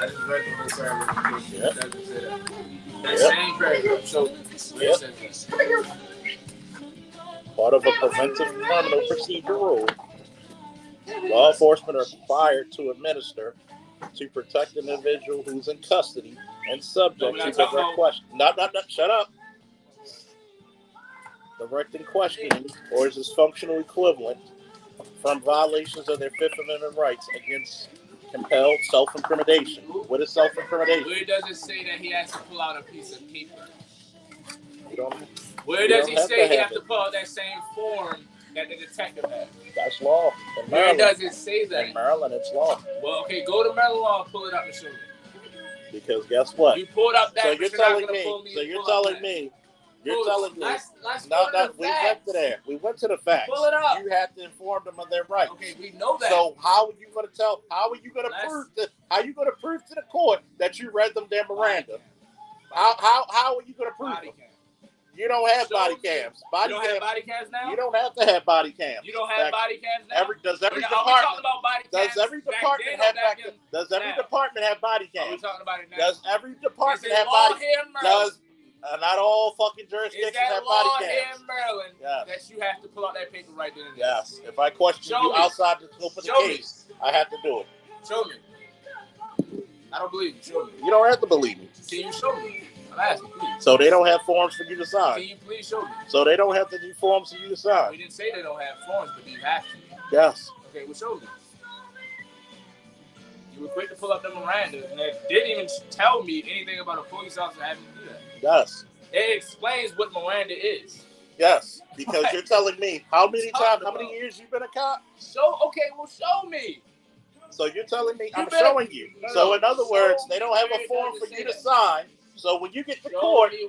I just read the whole paragraph. Yep. That doesn't say that. That same paragraph. So, where says that? Part of a preventive criminal procedure rule, law enforcement are required to administer to protect an individual who's in custody and subject to direct question. Shut up. Directing questioning or is his functional equivalent from violations of their Fifth Amendment rights against compelled self-incrimination. What is self-incrimination? Where does it say that he has to pull out a piece of paper? Where does he say he has to pull out that same form that the detective has? That's law. Where does it say that? In Maryland, it's law. Well, okay, go to Maryland law and pull it up and show me. Because guess what? You pulled up that. So you're telling me. You're telling me. We went to there. We went to the facts. Pull it up. You have to inform them of their rights. Okay, we know that. So how are you going to tell? How are you going to prove that? How are you going to prove to the court that you read them their Miranda? How are you going to prove it? You don't have body cams. You don't have body cams now? You don't have to have body cams. You don't have body cams now? Does every department have body cams? Are we talking about it now? Does every department have body cams? Not all fucking jurisdictions have body cams. Is that law here in Maryland that you have to pull out that paper right then and there? Yes. If I question you outside the scope of the case, I have to do it. Show me. I don't believe you. Show me. You don't have to believe me. Can you show me? I'm asking, please. So they don't have forms for you to sign. Can you please show me? So they don't have to do forms for you to sign. We didn't say they don't have forms, but you have to. Yes. Okay, well, show me. You were quick to pull up the Miranda, and it didn't even tell me anything about a police officer having to do that. Yes. It explains what Miranda is. Yes, because you're telling me how many years you've been a cop? Show me. So you're telling me, I'm showing you. So in other words, they don't have a form for you to sign. So when you get to court, you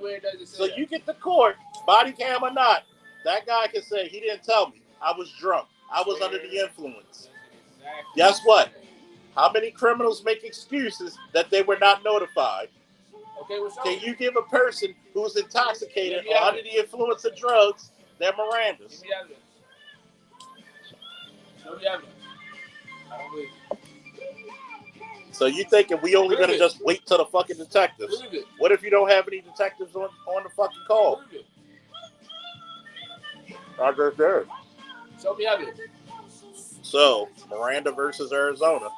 get to court, body cam or not, that guy can say, he didn't tell me. I was drunk. I was under the influence. Exactly. Guess what? How many criminals make excuses that they were not notified? Okay, can you give a person who's intoxicated or under the influence of drugs their Mirandas? Show me evidence. I don't believe it. So you thinking we only going to just wait till the fucking detectives? What if you don't have any detectives on the fucking call? I just did. Show me evidence. So, Miranda versus Arizona.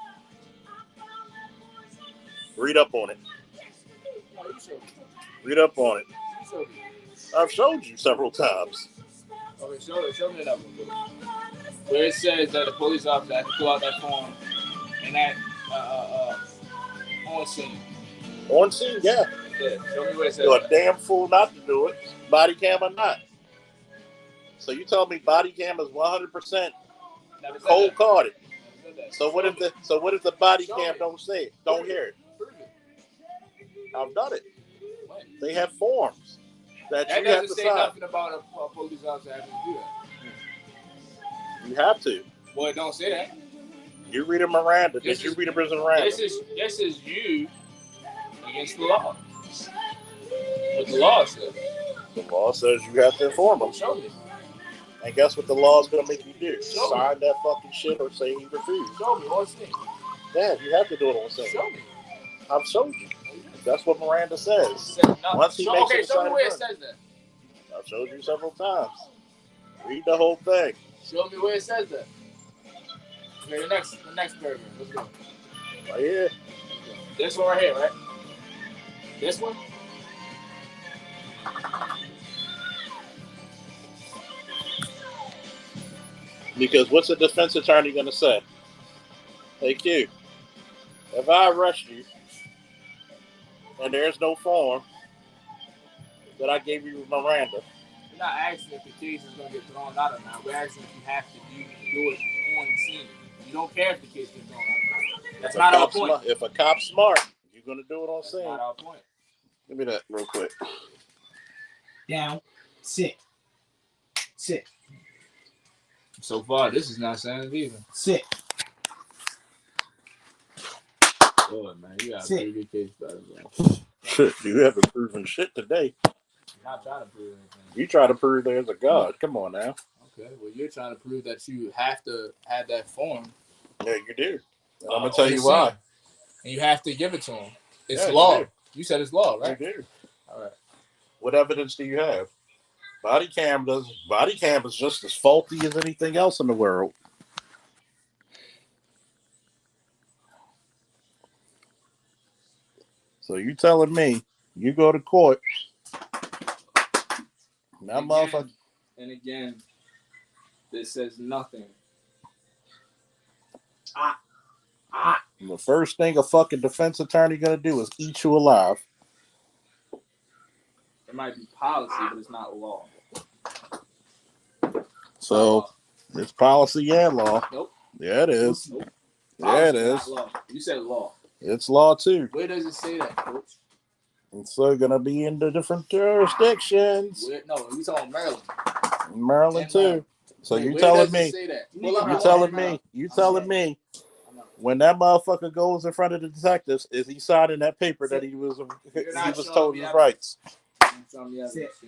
Read up on it. Read up on it. I've showed you several times. Okay, show me that one. Where it says that the police officer has to fill out that form and that on scene. On scene, yeah. Yeah, show me where it says you're a damn fool not to do it, body cam or not. So you tell me body cam is 100% cold carded. So what if the body cam don't say it, don't hear it? I've done it. They have forms that you have to say sign. Nothing about a police officer having to do that. You have to. Well, it don't say that. You read a Miranda. Did you read a prison Miranda? This is you against the law. What the law says. The law says you have to inform them. Show me. And guess what the law is going to make you do? Sign that fucking shit or say you refuse. Show me on scene. Yeah, you have to do it on scene. Show me. I've showed you. That's what Miranda says. Once he makes it, show me where it says that. I've showed you several times. Read the whole thing. Show me where it says that. Okay, the next paragraph. Let's go. Right here. This one right here, right? This one? Because what's a defense attorney going to say? Hey, Q, if I arrest you and there's no form that I gave you with Miranda. We're not asking if the case is going to get thrown out or not. We're asking if you have to do it on the scene. You don't care if the case gets thrown out. That's not our point. If a cop's smart, you're going to do it on scene. That's not our point. Give me that real quick. Down. Sit. So far, this is not saying it either. Sit. Good, man. You got a pretty good case, brother. Shit, you haven't proven shit today. I'm not trying to prove anything. You try to prove there's a God. Come on now. Okay, well, you're trying to prove that you have to have that form. Yeah, you do. And I'm going to tell you why. and you have to give it to him. It's Yeah, law. you You said it's law, right? You do. All right. What evidence do you have? Body cam is just as faulty as anything else in the world. So you telling me you go to court, that motherfucker. And again, this says nothing. The first thing a fucking defense attorney gonna do is eat you alive. It might be policy, but it's not law. So it's policy and law. Nope. Yeah, it is. Nope. Yeah, it Policy, is. not law. You said law. It's law too. Where does it say that, Coach? It's still gonna be in the different jurisdictions. No, we talking Maryland. Maryland too. So Wait, you where telling does me? it say that? You telling me? When that motherfucker goes in front of the detectives, is he signing that paper that he was told his rights? You're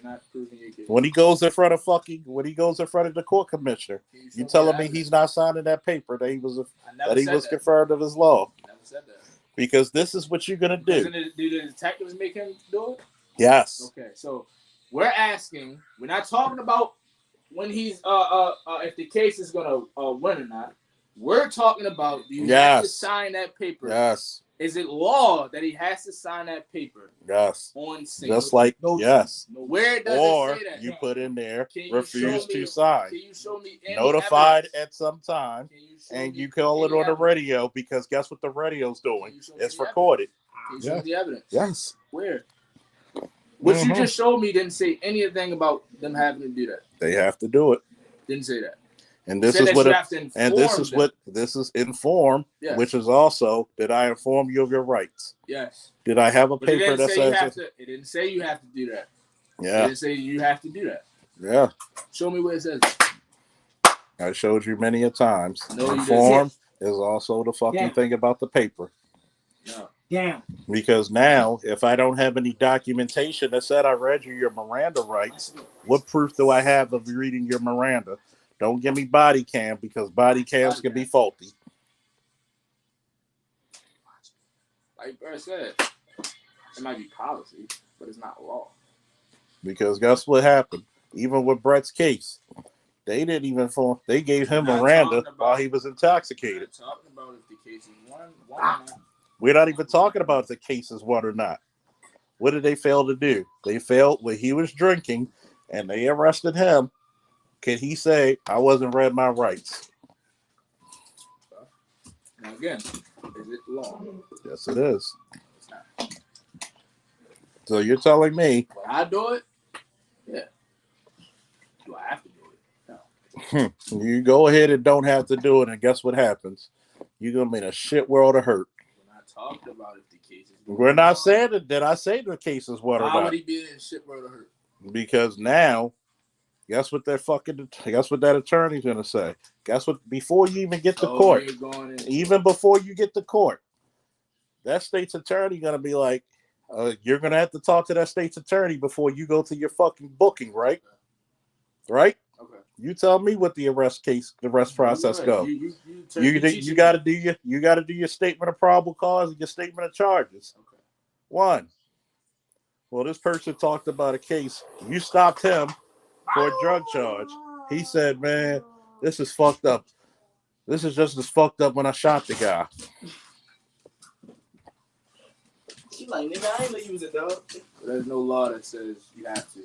not proving your case. When he goes in front of the court commissioner, you telling me he's not signing that paper that he was confirmed of his law? I never said that. Because this is what you're gonna do. Do the detectives make him do it? Yes. Okay, so we're asking. We're not talking about when he's if the case is gonna win or not. We're talking about do you have to sign that paper? Yes. Is it law that he has to sign that paper? Yes. On scene. Just like yes. Where does or it say that? You put in there refuse to sign. Can you show me any notified evidence? at some time, and you call it on the radio because guess what the radio's doing? It's recorded. Can you show me the evidence? Yes. Where? What you just showed me didn't say anything about them having to do that. They have to do it. Didn't say that. And this is what this is inform, which is also did I inform you of your rights? Yes. Did I have a paper that says it didn't say you have to do that. Yeah. It didn't say you have to do that. Yeah. Show me where it says. I showed you many a times. No, inform is also the fucking thing about the paper. No. Yeah. Because now, if I don't have any documentation that said I read you your Miranda rights, what proof do I have of reading your Miranda? Don't give me body cam because body cams can be faulty. Like Brett said, it might be policy, but it's not law. Because guess what happened? Even with Brett's case, they didn't even form. They gave him Miranda while he was intoxicated. We're not talking about if the case is one or not. We're not even talking about if the case is one or not. What did they fail to do? They failed when he was drinking, and they arrested him. Can he say, I wasn't read my rights? Now again, is it law? Yes, it is. It's not. So you're telling me. When I do it? Yeah. Do I have to do it? No. You go ahead and don't have to do it, and guess what happens? You're going to be in a shit world of hurt. We're not talking about if the case is We're not saying that. Did I say the case is what or not? Why would he be in a shit world of hurt? Because now, guess what that attorney's gonna say? Guess what? Before you even get to court, even before you get to court, that state's attorney gonna be like, you're gonna have to talk to that state's attorney before you go to your fucking booking, right? Right? Okay. You tell me what the arrest process go. You got to do your statement of probable cause and your statement of charges. Okay. 1. Well, this person talked about a case. You stopped him for a drug charge. He said, man, this is fucked up. This is just as fucked up when I shot the guy. She like, nigga, I ain't know you was a dog. There's no law that says you have to.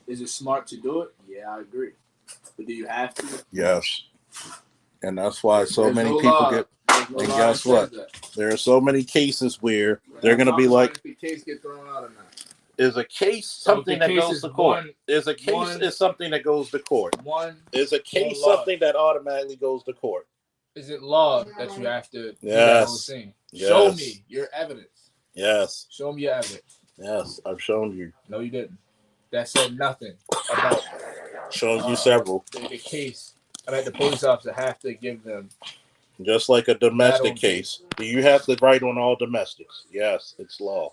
Is it smart to do it? Yeah, I agree. But do you have to? Yes. And that's why many people get. And guess what? There are so many cases where they're going to be like, if the case get thrown out or not. Is a case something that goes to court? Is a case is something that goes to court? Is a case something that automatically goes to court? Is it law that you have to do that whole thing? Yes. Show me your evidence. Yes. Show me your evidence. Yes, I've shown you. No, you didn't. That said nothing about shown you several. The case. I mean, the police officer have to give them. Just like a domestic case. Do you have to write on all domestics? Yes, it's law.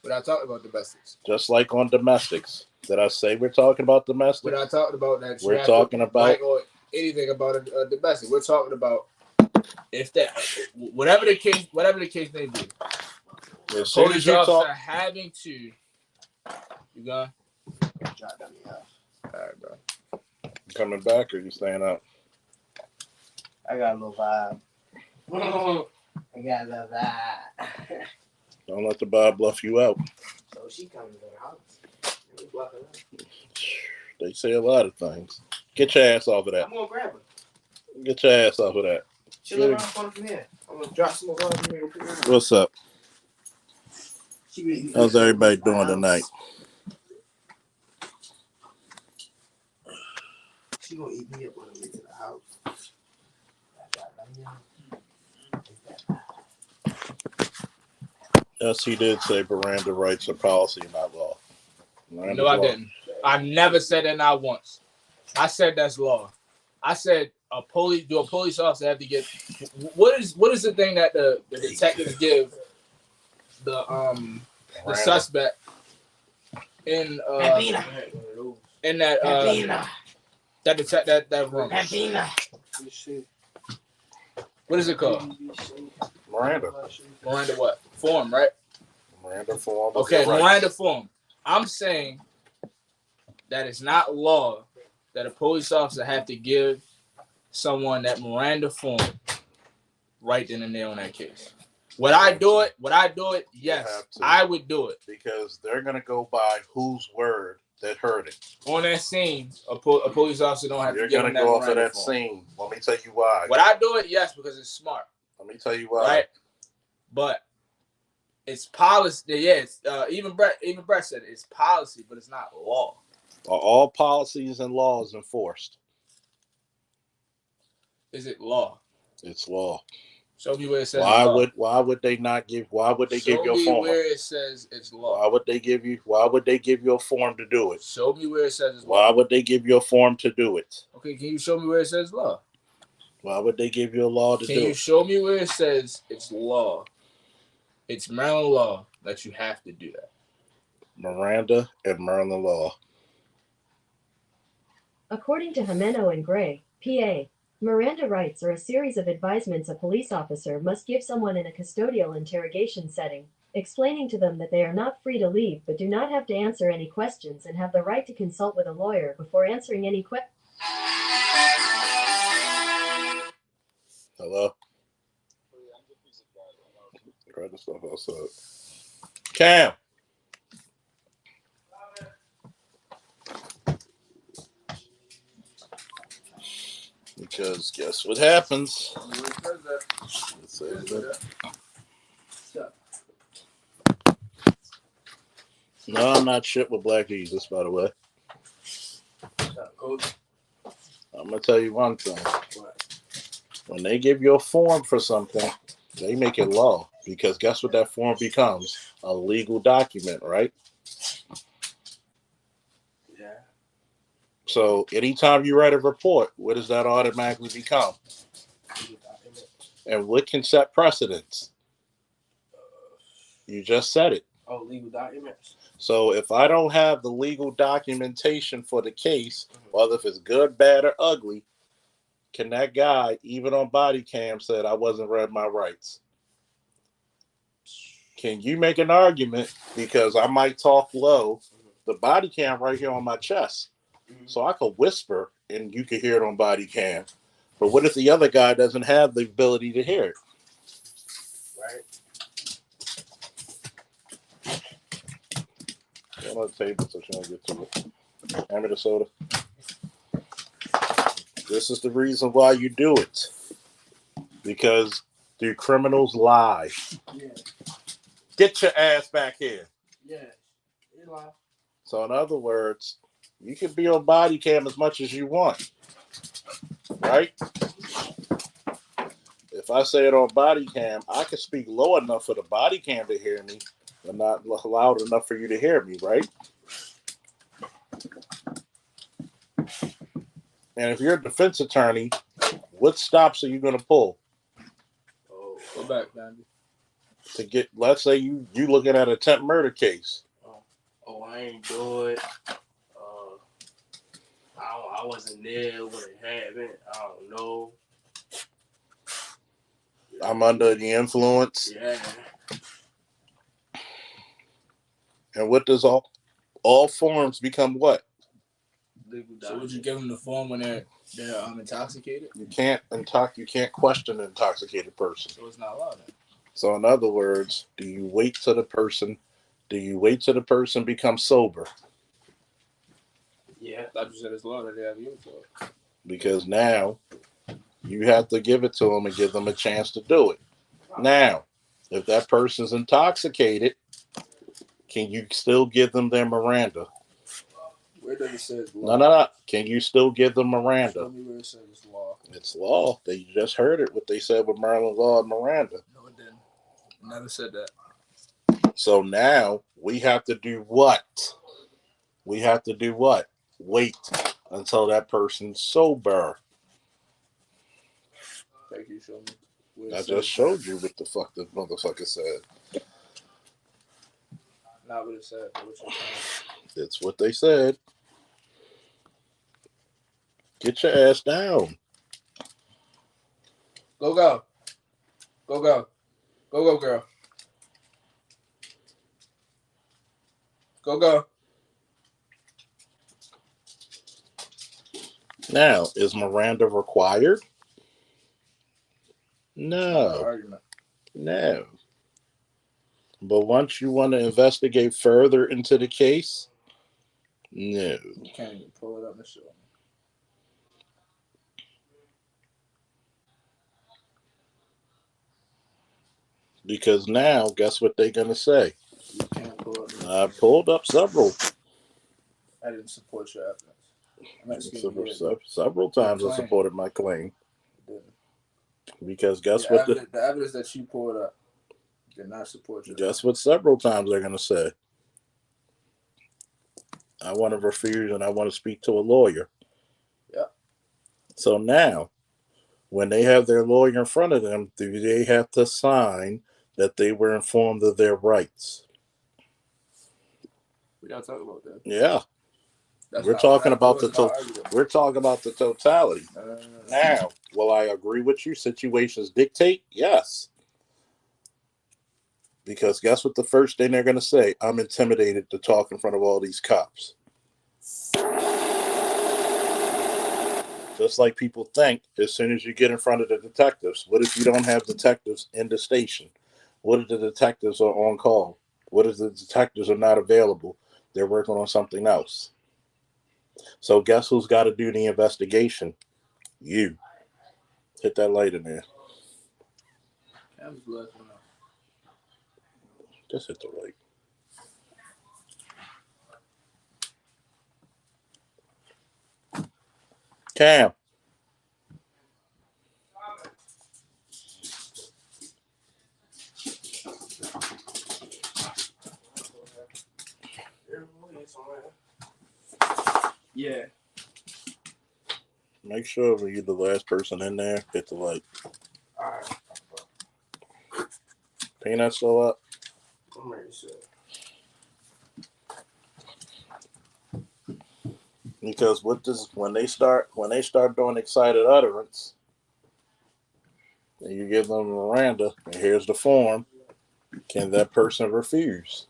We're not talking about domestics. Just like on domestics. Did I say we're talking about domestics? We're not talking about that. We're talking about or anything about a domestic. We're talking about if that, whatever the case may be, As police officer having to, you gone? All right, bro. You coming back or you staying up? I got a little vibe. I got a little vibe. Don't let the vibe bluff you out. So she coming to the house. They say a lot of things. Get your ass off of that. I'm gonna grab her. Get your ass off of that. She live around the corner from here. I'm gonna drop some more water from here. What's up? How's everybody doing tonight? She gonna eat me up when I get to the house. Yes, he did say Miranda rights are policy, not law. No, I didn't. I never said that not once. I said that's law. I said a police officer have to get what is the thing that the detectives give the suspect in that room. What is it called? Miranda what? Form, right? Miranda form. Okay, Miranda form. I'm saying that it's not law that a police officer have to give someone that Miranda form right then and there on that case. Would I do it? Yes, I would do it. Because they're going to go by whose word that heard it. On that scene, a police officer don't have to give them that. You're going to go off of that scene. Let me tell you why. Would I do it? Yes, because it's smart. Let me tell you why. Right? But it's policy. Yeah, it's, even Brett said it's policy, but it's not law. Are all policies and laws enforced? Is it law? It's law. Show me where it says why law. Why would they not give? Why would they give you a form? Show me where it says it's law. Why would they give you a form to do it? Show me where it says it's law. Why would they give you a form to do it? Okay, can you show me where it says law? Why would they give you a law to do it? Can you show me where it says it's law? It's Maryland law that you have to do that. Miranda and Maryland law. According to Jimeno and Gray, PA, Miranda rights are a series of advisements a police officer must give someone in a custodial interrogation setting, explaining to them that they are not free to leave but do not have to answer any questions and have the right to consult with a lawyer before answering any questions. Hello? Try the stuff outside. Cam! Because guess what happens? No, I'm not shit with Black Jesus, by the way. I'm going to tell you one thing. When they give you a form for something, they make it law. Because guess what that form becomes? A legal document, right? Yeah. So anytime you write a report, what does that automatically become? And what can set precedents? You just said it. Oh, legal documents. So if I don't have the legal documentation for the case, whether if it's good, bad, or ugly, can that guy, even on body cam, said I wasn't read my rights? Can you make an argument, because I might talk low, the body cam right here on my chest, so I could whisper and you could hear it on body cam. But what if the other guy doesn't have the ability to hear it? Right. Get on the table so she don't get to it. Hand me the soda. This is the reason why you do it. Because do criminals lie? Yeah. Get your ass back here. Yeah. You lie. So in other words, you can be on body cam as much as you want. Right? If I say it on body cam, I can speak low enough for the body cam to hear me, but not loud enough for you to hear me, right? And if you're a defense attorney, what stops are you going to pull? Oh, go back, Andy. To get, let's say you looking at an attempt murder case. Oh, I ain't do it. I wasn't there when it happened. I don't know. I'm under the influence. Yeah. And what does all forms become what? So would you give them the form when they're intoxicated? You can't question an intoxicated person. So it's not allowed then. So in other words, do you wait till the person becomes sober? Yeah. I thought you said it's law that they have you for. Because now you have to give it to them and give them a chance to do it. Now, if that person's intoxicated, can you still give them their Miranda? Where does it say it's law? No. Can you still give them Show Miranda? me where it says it's law. It's law. They just heard it, what they said with Maryland law and Miranda. No, it didn't. Never said that. So now we have to do what? Wait until that person's sober. Thank you, show me. Where it I says just showed you what the fuck the motherfucker said. Not what it said, but what you're saying. It's what they said. Get your ass down. Go, girl. Go, girl. Go. Now, is Miranda required? No. Argument. No. But once you want to investigate further into the case, no. You can't even pull it up and show me. Because now, guess what they're going to say? You can't pull up. I pulled up several. I didn't support your evidence. Several times I supported my claim. Because guess what? The evidence that you pulled up did not support your Guess what several times they're going to say? I want to refuse and I want to speak to a lawyer. Yeah. So now, when they have their lawyer in front of them, do they have to sign that they were informed of their rights? We gotta talk about that. Yeah. We're talking about the totality. Now, will I agree with you? Situations dictate? Yes. Because guess what the first thing they're going to say? I'm intimidated to talk in front of all these cops. Just like people think as soon as you get in front of the detectives, what if you don't have detectives in the station? What if the detectives are on call? What if the detectives are not available? They're working on something else. So guess who's got to do the investigation? You. Hit that light in there. Just hit the light. Cam. Yeah. Make sure when you're the last person in there, hit the light. Alright. Peanut still up? I'm ready to sit. Because when they start doing excited utterance, and you give them Miranda, and here's the form, can that person refuse?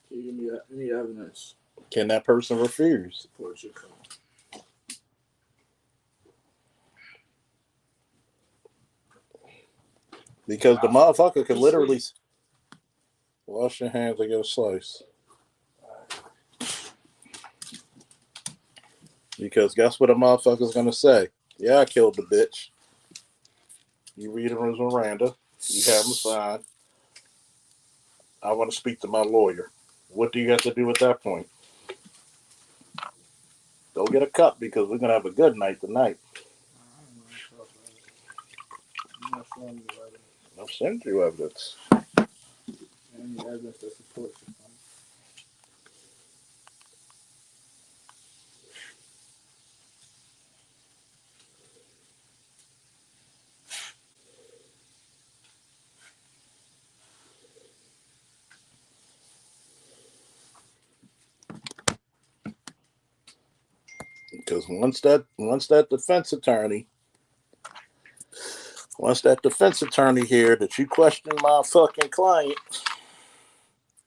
Can you give me any evidence? Can that person refuse? Support your claim. Because the motherfucker could literally wash your hands and get a slice. Because guess what a motherfucker's gonna say? Yeah, I killed the bitch. You read him as Miranda. You have him signed. I want to speak to my lawyer. What do you have to do at that point? Go get a cup because we're gonna have a good night tonight. I'll send you evidence. Any evidence that supports your claim. Because once that defense attorney Once that defense attorney here that you questioned my fucking client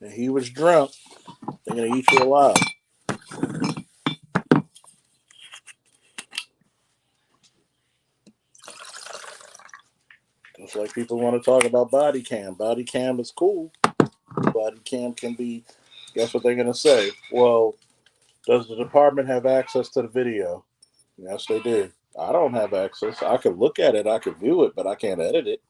and he was drunk, they're gonna eat you alive. Just like people want to talk about body cam. Body cam is cool. Body cam can be, guess what they're gonna say? Well, does the department have access to the video? Yes, they do. I don't have access. I could look at it, I could view it, but I can't edit it.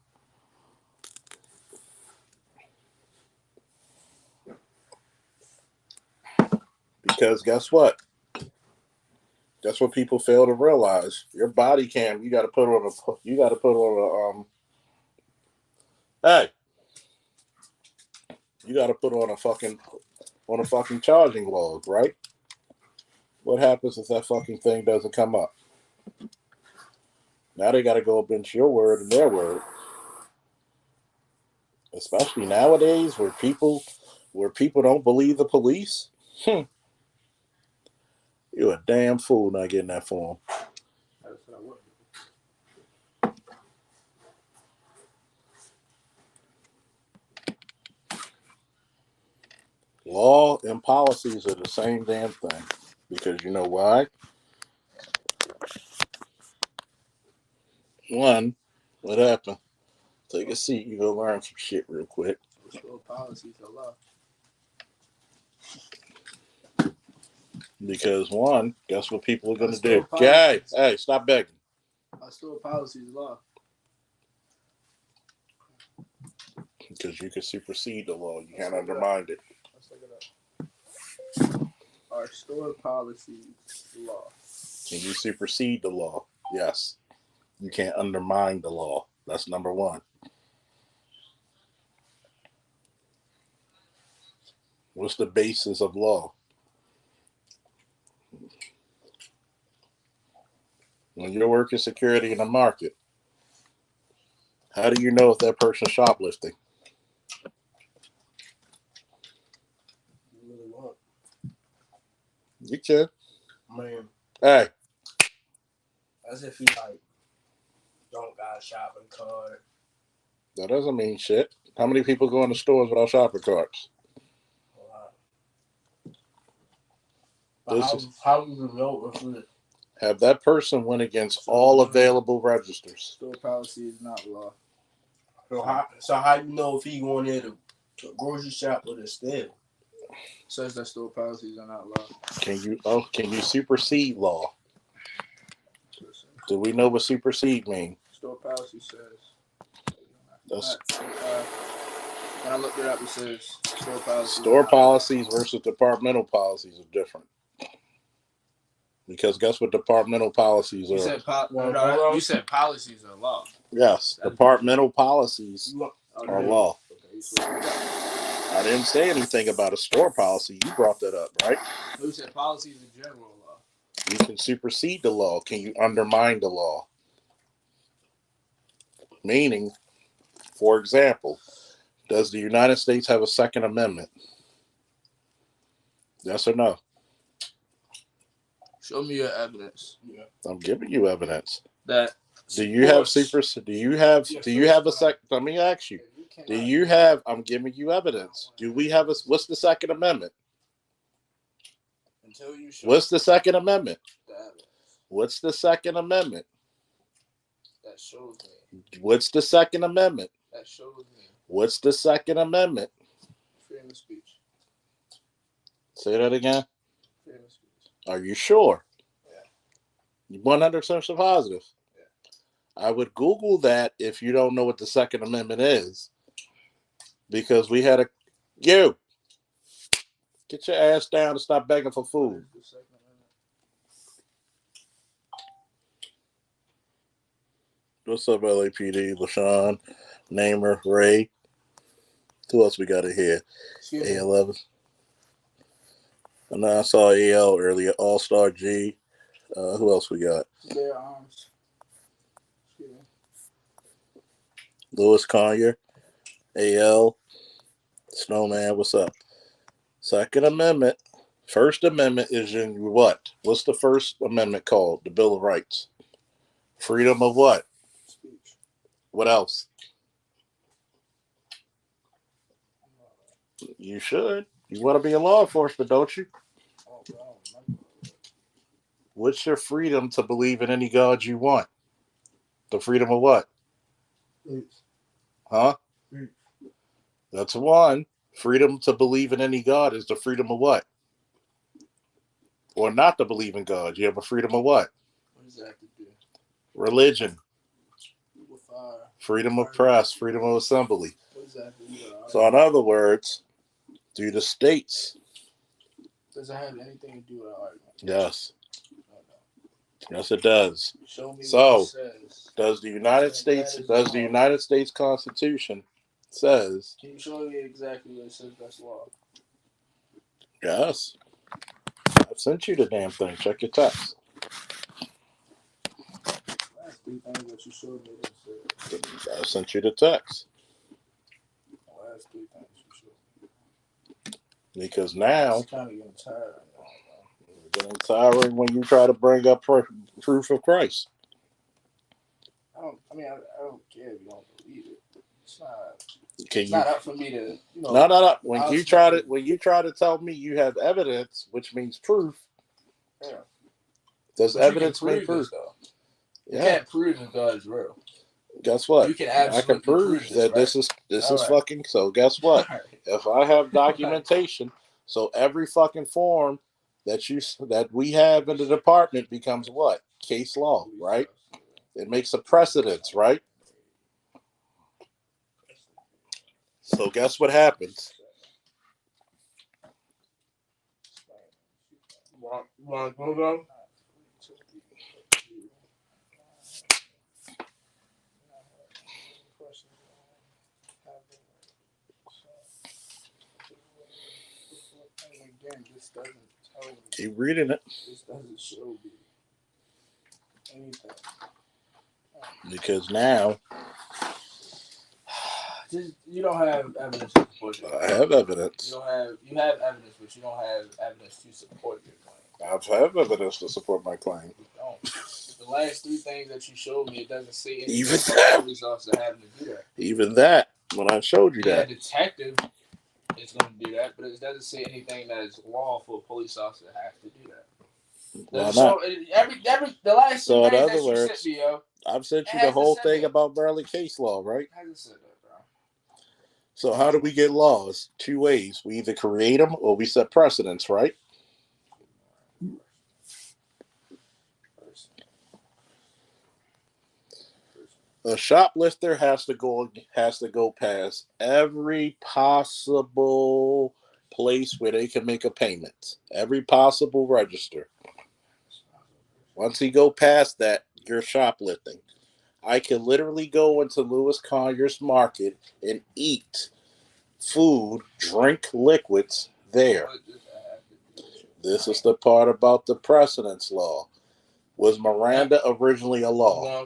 Because guess what? That's what people fail to realize. Your body cam, you got to put on a fucking charging log, right? What happens if that fucking thing doesn't come up? Now they got to go against your word and their word. Especially nowadays where people don't believe the police. You're a damn fool not getting that form. Law and policies are the same damn thing. Because you know why? One, what happened? Take a seat. You go learn some shit real quick. Policies are law. Because one, guess what people are going to do? Hey, stop begging. Our store policies law. Because you can supersede the law. You can't undermine it. Let's look it up. Our store policies law. Can you supersede the law? Yes. You can't undermine the law. That's number one. What's the basis of law? When you're working security in the market, how do you know if that person's shoplifting? You can. Man, Hey. as if he like don't got a shopping cart. That doesn't mean shit. How many people go into stores without shopping carts? But how do you know if it? Have that person went against all available registers? Store policy is not law. So how you know if he going there to grocery shop or to steal? Says that store policies are not law. Can you supersede law? Do we know what supersede mean? Store policy says. That's, when I looked it up, it says store policies. store policies versus departmental policies are different. Because guess what departmental policies are? You said policies are law. Yes, departmental policies are law. I didn't say anything about a store policy. You brought that up, right? You said policies are general law. You can supersede the law. Can you undermine the law? Meaning, for example, does the United States have a Second Amendment? Yes or no? Show me your evidence. Yeah. I'm giving you evidence. Let me ask you. I'm giving you evidence. Do we have what's the Second Amendment? Until you show What's the Second Amendment? the evidence. What's the Second Amendment? That shows me. What's the Second Amendment? That shows me. What's the Second Amendment? Freedom of speech. Say that again. Freedom of speech. Are you sure? Yeah. 100% positive. Yeah. I would Google that if you don't know what the Second Amendment is. Because we had get your ass down and stop begging for food. What's up, LAPD? LaShawn, Namer, Ray. Who else we got in here? A11. And I saw AL earlier. All-Star G. Who else we got? Their arms. Lewis Conyer. AL. Snowman, what's up? Second Amendment. First Amendment is in what? What's the First Amendment called? The Bill of Rights. Freedom of what? Speech. What else? You should. You want to be in law enforcement, don't you? What's your freedom to believe in any God you want? The freedom of what? Huh? That's one. Freedom to believe in any God is the freedom of what? Or not to believe in God. You have a freedom of what? What does that have to do? Religion. With, freedom of press, freedom of assembly. What does that have to do? So in other words, do the states. Does it have anything to do with our argument? Yes. Yes, it does. Show me So, what it says. Does the United States Constitution says? Can you show me exactly what it says? That's law. Yes. I've sent you the damn thing. Check your text. Last 3 things that you showed me. I sent you the text. Last 3 things you showed me. Because now it's kind of getting tired. It's getting tiring when you try to bring up proof of Christ. I don't care if you don't believe it. It's not. Can It's you? not up for me to. No. When you try to tell me you have evidence, which means proof. Yeah. Does evidence mean proof? You can't prove that God is real. Guess what? You can absolutely I can prove that this, right? this is right. fucking. So guess what? Right. If I have documentation, so every fucking form that we have in the department becomes what? Case law, right? It makes a precedence, right? So guess what happens? Want to go? Again, this doesn't tell me. Keep reading it. This doesn't show me anything. Because now you don't have evidence to support your claim. I have evidence. You have evidence, but you don't have evidence to support your claim. I have evidence to support my claim. You don't. The last 3 things that you showed me, it doesn't say anything Even about that. police officer having to do that. Even that, when I showed you that. A detective is going to do that, but it doesn't say anything that is law for a police officer to have to do that. Why not? So the last 2 things that you sent me, I've sent you the whole thing about Maryland case law, right? Hasn't said that, bro. So how do we get laws? 2 ways. We either create them or we set precedents, right? A shoplifter has to go past every possible place where they can make a payment, every possible register. Once he go past that, you're shoplifting. I can literally go into Lewis Conyers Market and eat food, drink liquids there. This is the part about the precedence law. Was Miranda originally a law?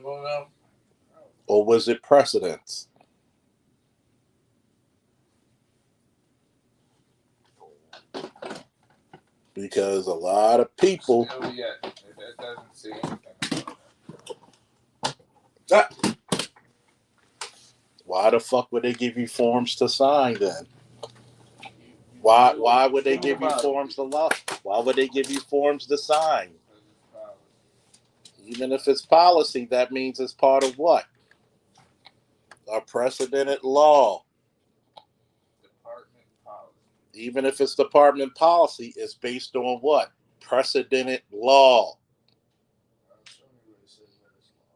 Or was it precedence? Because a lot of people. Why the fuck would they give you forms to sign then? Why would they give you forms to law? Why would they give you forms to sign? Even if it's policy, that means it's part of what? A precedented law. Department policy. Even if it's department policy, it's based on what? Precedented law.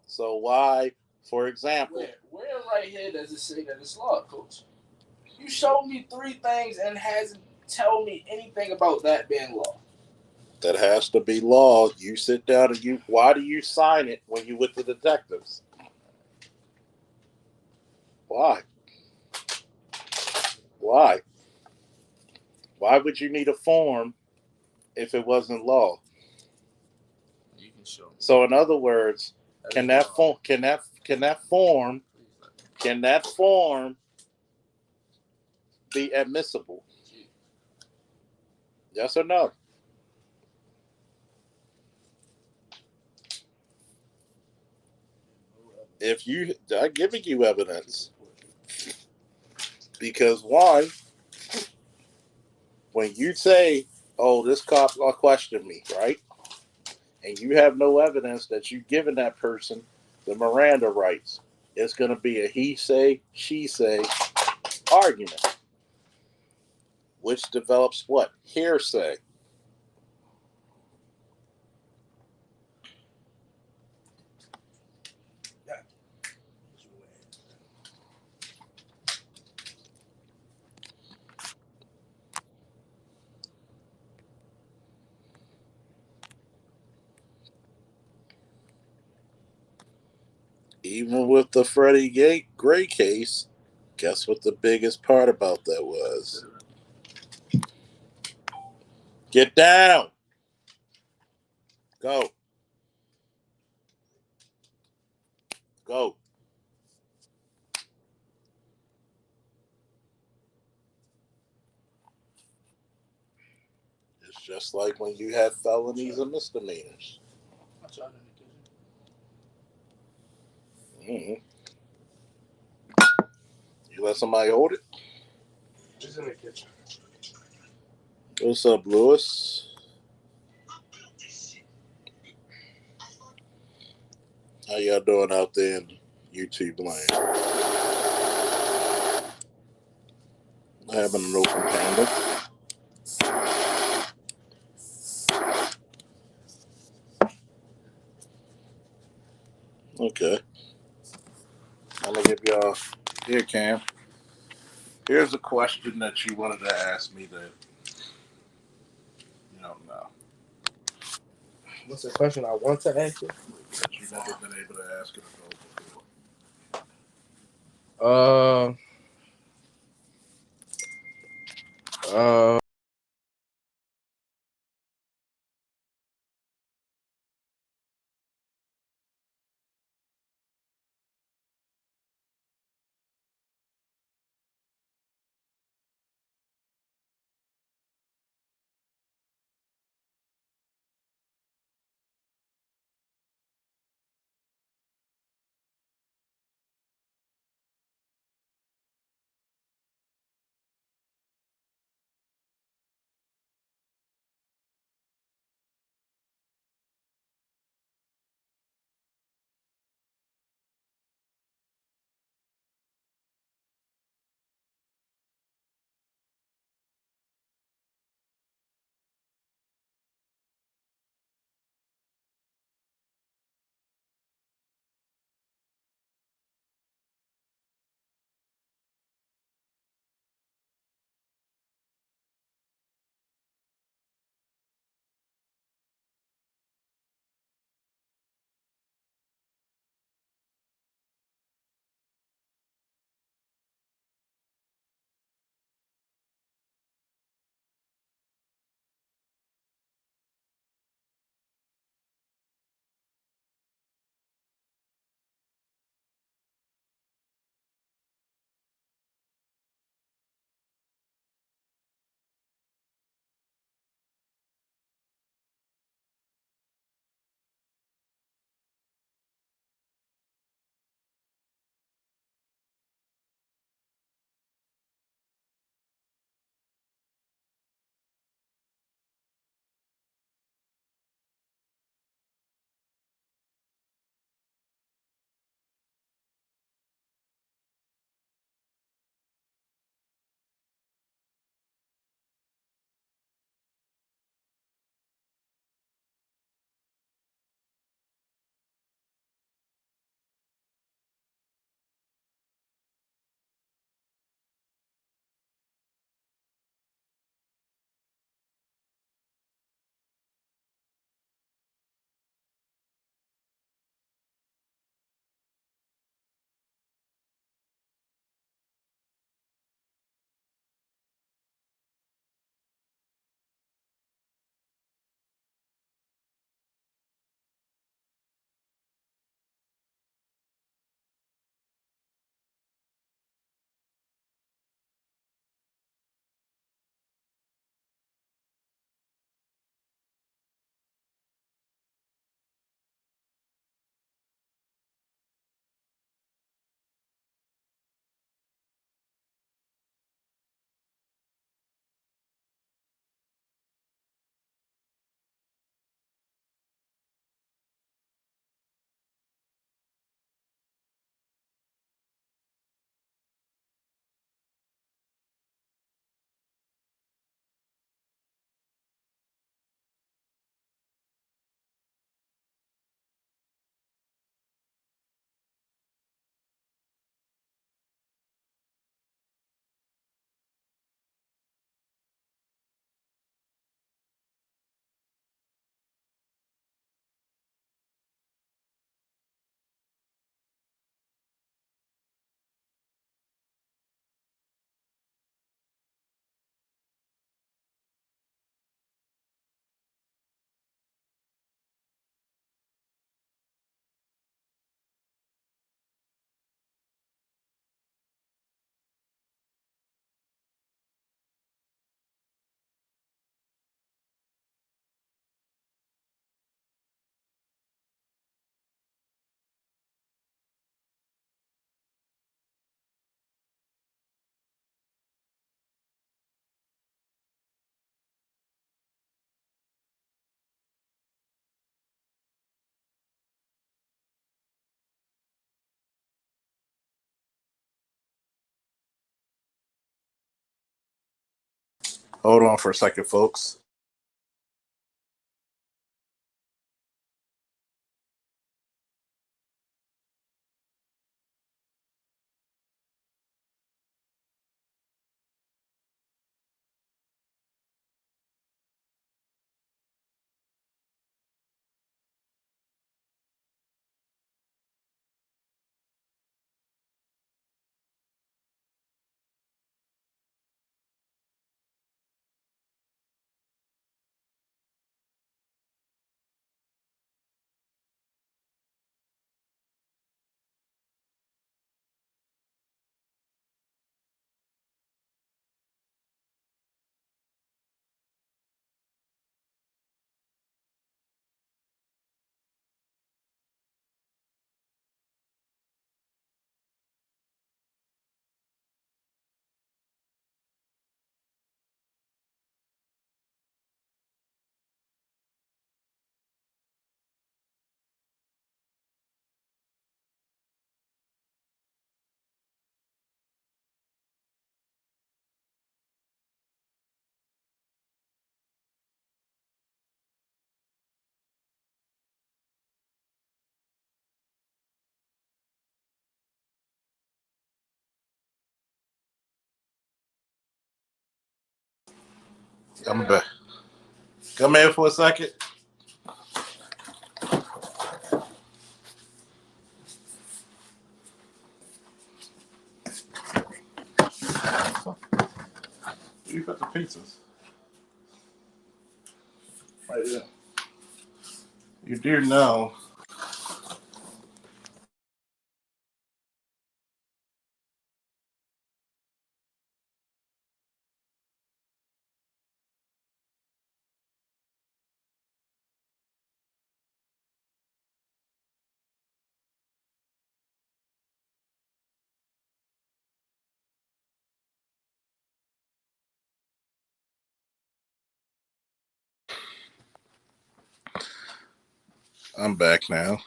So why, for example... Where right here does it say that it's law, Coach? You showed me 3 things and hasn't told me anything about that being law. That has to be law. You sit down and why do you sign it when you with the detectives? Why? Why? Why would you need a form if it wasn't law? You can show me. So in other words, can that form be admissible? Yes or no? if you I'm giving you evidence because one, when you say, "Oh, this cop questioned me," right, and you have no evidence that you've given that person the Miranda rights, it's going to be a he say, she say argument, which develops what hearsay. Even with the Freddie Gray case, guess what the biggest part about that was? Get down. Go. Go. It's just like when you have felonies and misdemeanors. Mm-hmm. You let somebody hold it? She's in the kitchen. What's up, Lewis? How y'all doing out there in YouTube land? Having an open panda. Okay. I'm gonna give y'all here, Cam. Here's a question that you wanted to ask me that you don't know. What's the question I want to ask you? That you've never been able to ask an adult before. Hold on for a second, folks. I'm back. Come here for a second. You got the pizzas. Right there. You do know. I'm back now.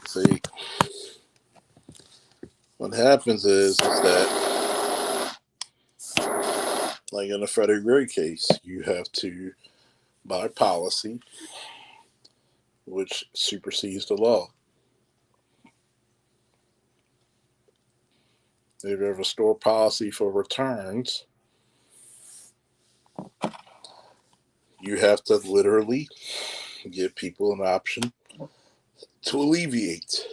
See, what happens is that, like in the Freddie Gray case, you have to buy policy which supersedes the law. If you have a store policy for returns, you have to literally give people an option to alleviate.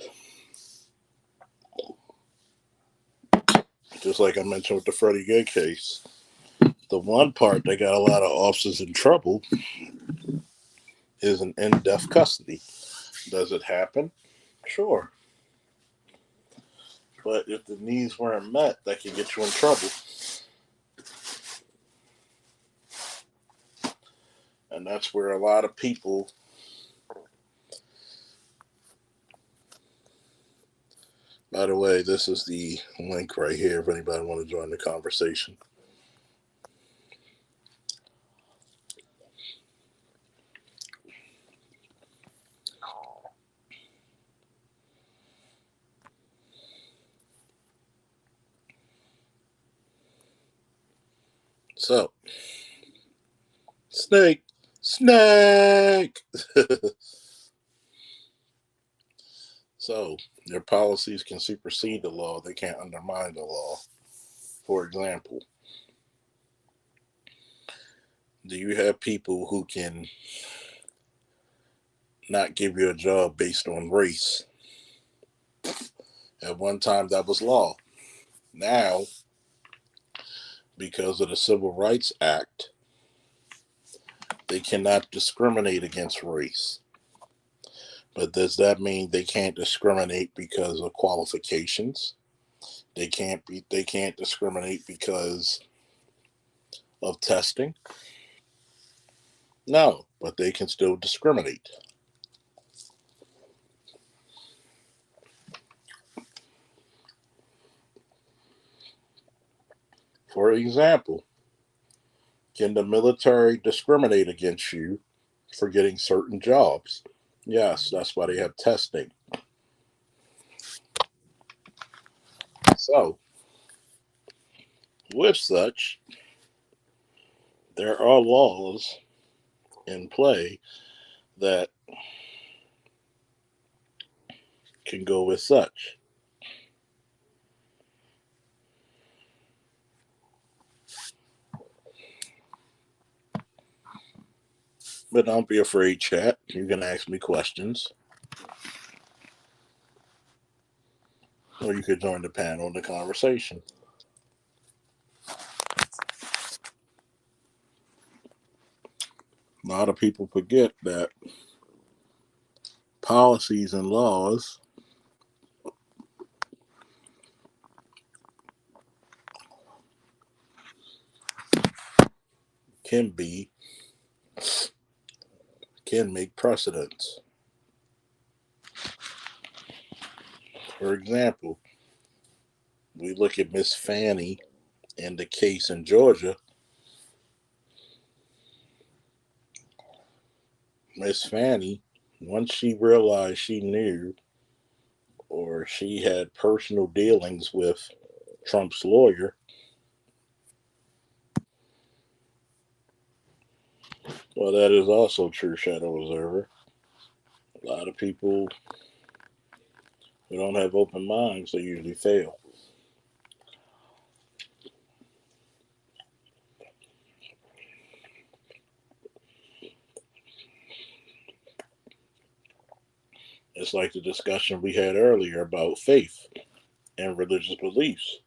Just like I mentioned with the Freddie Gray case. The one part that got a lot of officers in trouble is an in-depth custody. Does it happen? Sure. But if the needs weren't met, that can get you in trouble. And that's where a lot of people by the way, this is the link right here if anybody want to join the conversation. So, snake. So, their policies can supersede the law. They can't undermine the law. For example, do you have people who can not give you a job based on race? At one time, that was law. Now, because of the Civil Rights Act, they cannot discriminate against race. But does that mean they can't discriminate because of qualifications? They can't discriminate because of testing? No, but they can still discriminate. For example, can the military discriminate against you for getting certain jobs? Yes, that's why they have testing. So, with such, there are laws in play that can go with such. But don't be afraid, chat. You can ask me questions, or you could join the panel in the conversation. A lot of people forget that policies and laws can be can make precedents. For example, we look at Miss Fanny and the case in Georgia. Miss Fanny, once she realized she knew or she had personal dealings with Trump's lawyer, well, that is also true, Shadow Observer. A lot of people who don't have open minds, they usually fail. It's like the discussion we had earlier about faith and religious beliefs.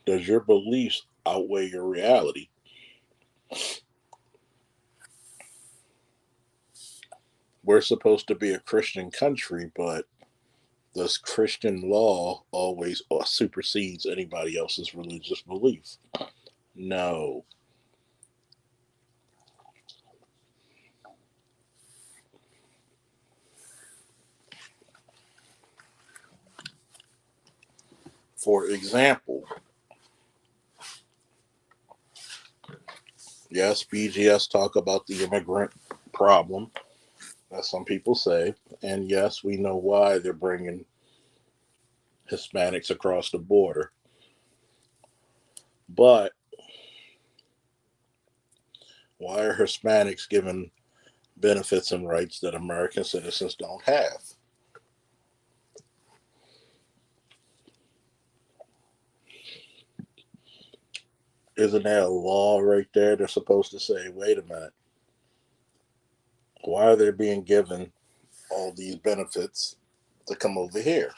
Does your beliefs outweigh your reality? We're supposed to be a Christian country, but does Christian law always supersedes anybody else's religious belief? No. For example, yes, BGS talk about the immigrant problem, as some people say, and yes, we know why they're bringing Hispanics across the border. But why are Hispanics given benefits and rights that American citizens don't have? Isn't there a law right there that's supposed to say, wait a minute, why are they being given all these benefits to come over here?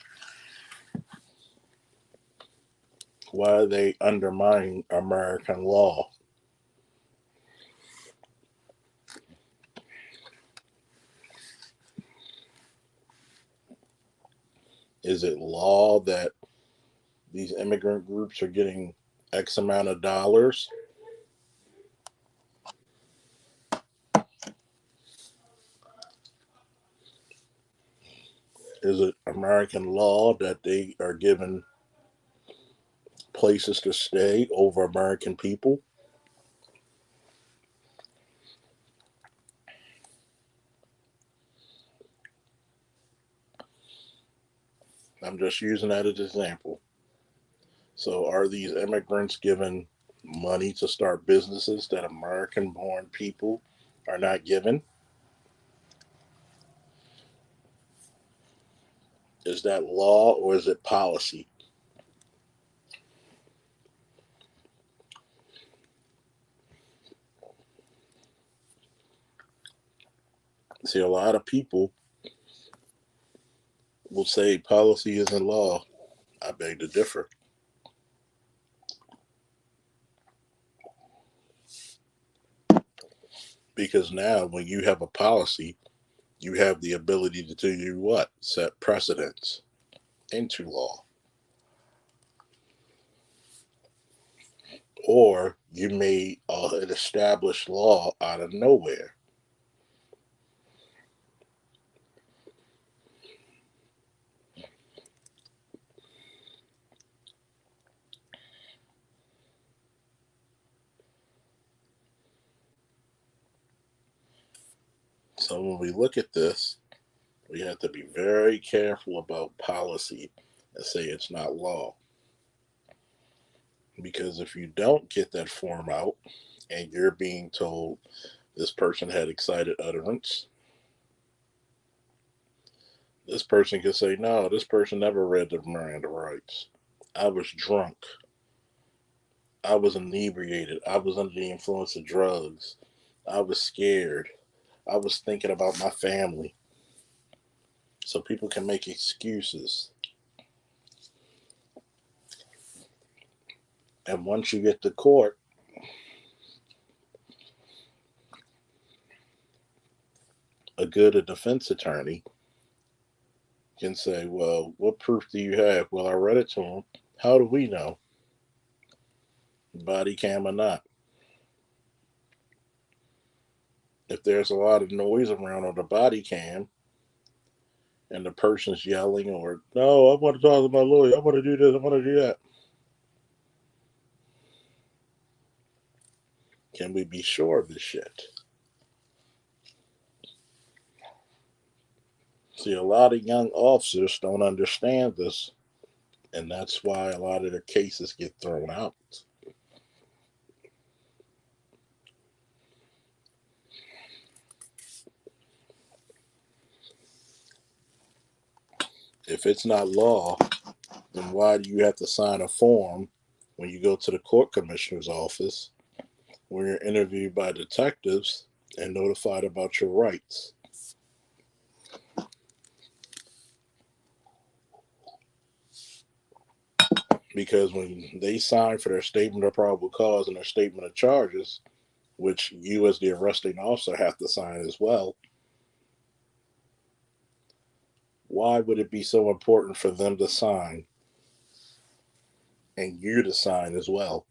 Why are they undermining American law? Is it law that these immigrant groups are getting X amount of dollars? Is it American law that they are given places to stay over American people? I'm just using that as an example. So are these immigrants given money to start businesses that American born people are not given? Is that law or is it policy? See, a lot of people will say policy isn't law. I beg to differ. Because now, when you have a policy, you have the ability to do what? Set precedents into law. Or you made an established law out of nowhere. So when we look at this, we have to be very careful about policy and say it's not law. Because if you don't get that form out and you're being told this person had excited utterance, this person can say, no, this person never read the Miranda rights. I was drunk. I was inebriated. I was under the influence of drugs. I was scared. I was thinking about my family. So people can make excuses. And once you get to court, a defense attorney can say, well, what proof do you have? Well, I read it to him. How do we know? Body cam or not? If there's a lot of noise around on the body cam and the person's yelling or, no, I want to talk to my lawyer. I want to do this. I want to do that. Can we be sure of this shit? See, a lot of young officers don't understand this, and that's why a lot of their cases get thrown out. If it's not law, then why do you have to sign a form when you go to the court commissioner's office, when you're interviewed by detectives and notified about your rights? Because when they sign for their statement of probable cause and their statement of charges, which you as the arresting officer have to sign as well, why would it be so important for them to sign and you to sign as well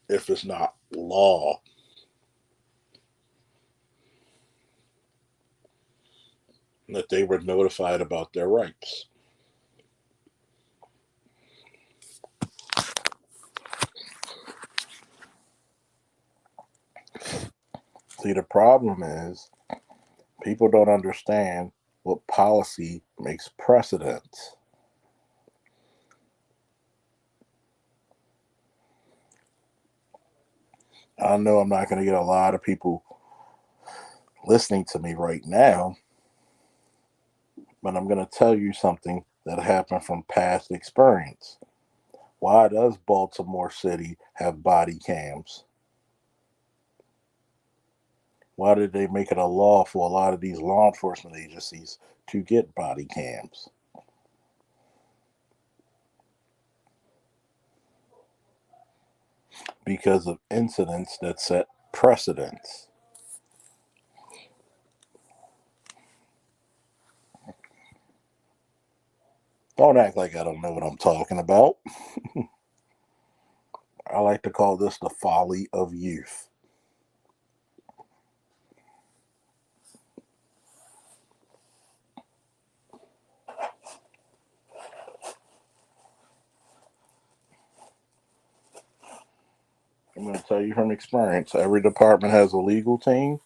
if it's not law? That they were notified about their rights. See, the problem is people don't understand what policy makes precedence. I know I'm not going to get a lot of people listening to me right now, but I'm going to tell you something that happened from past experience. Why does Baltimore City have body cams? Why did they make it a law for a lot of these law enforcement agencies to get body cams? Because of incidents that set precedents. Don't act like I don't know what I'm talking about. I like to call this the folly of youth. I'm going to tell you from experience, every department has a legal team,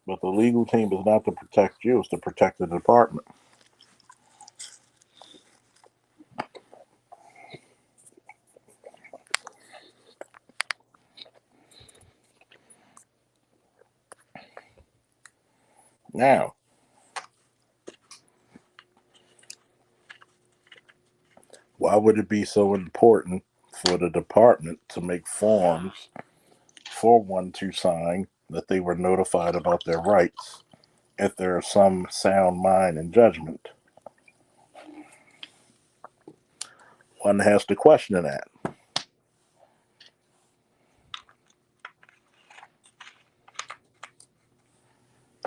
but the legal team is not to protect you, it's to protect the department. Now, why would it be so important for the department to make forms for one to sign that they were notified about their rights if there is some sound mind and judgment? One has to question that.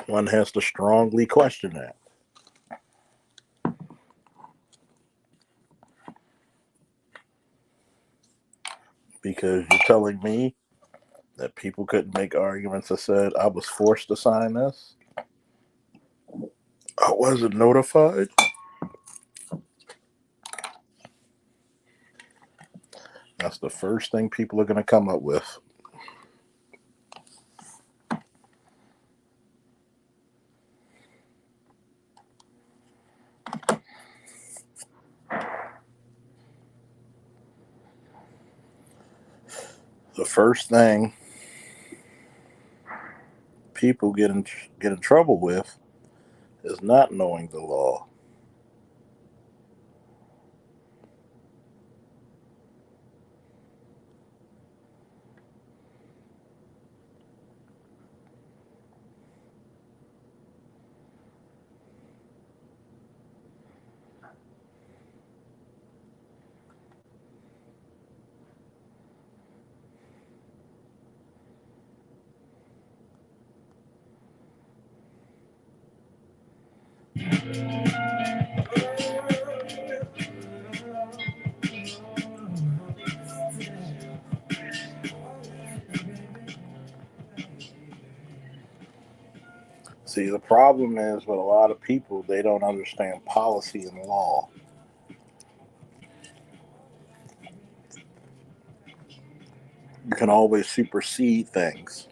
One has to strongly question that. Because you're telling me that people couldn't make arguments that said I was forced to sign this? I wasn't notified? That's the first thing people are going to come up with. the first thing people get in trouble with is not knowing the law. See, the problem is with a lot of people, they don't understand policy and law. You can always supersede things.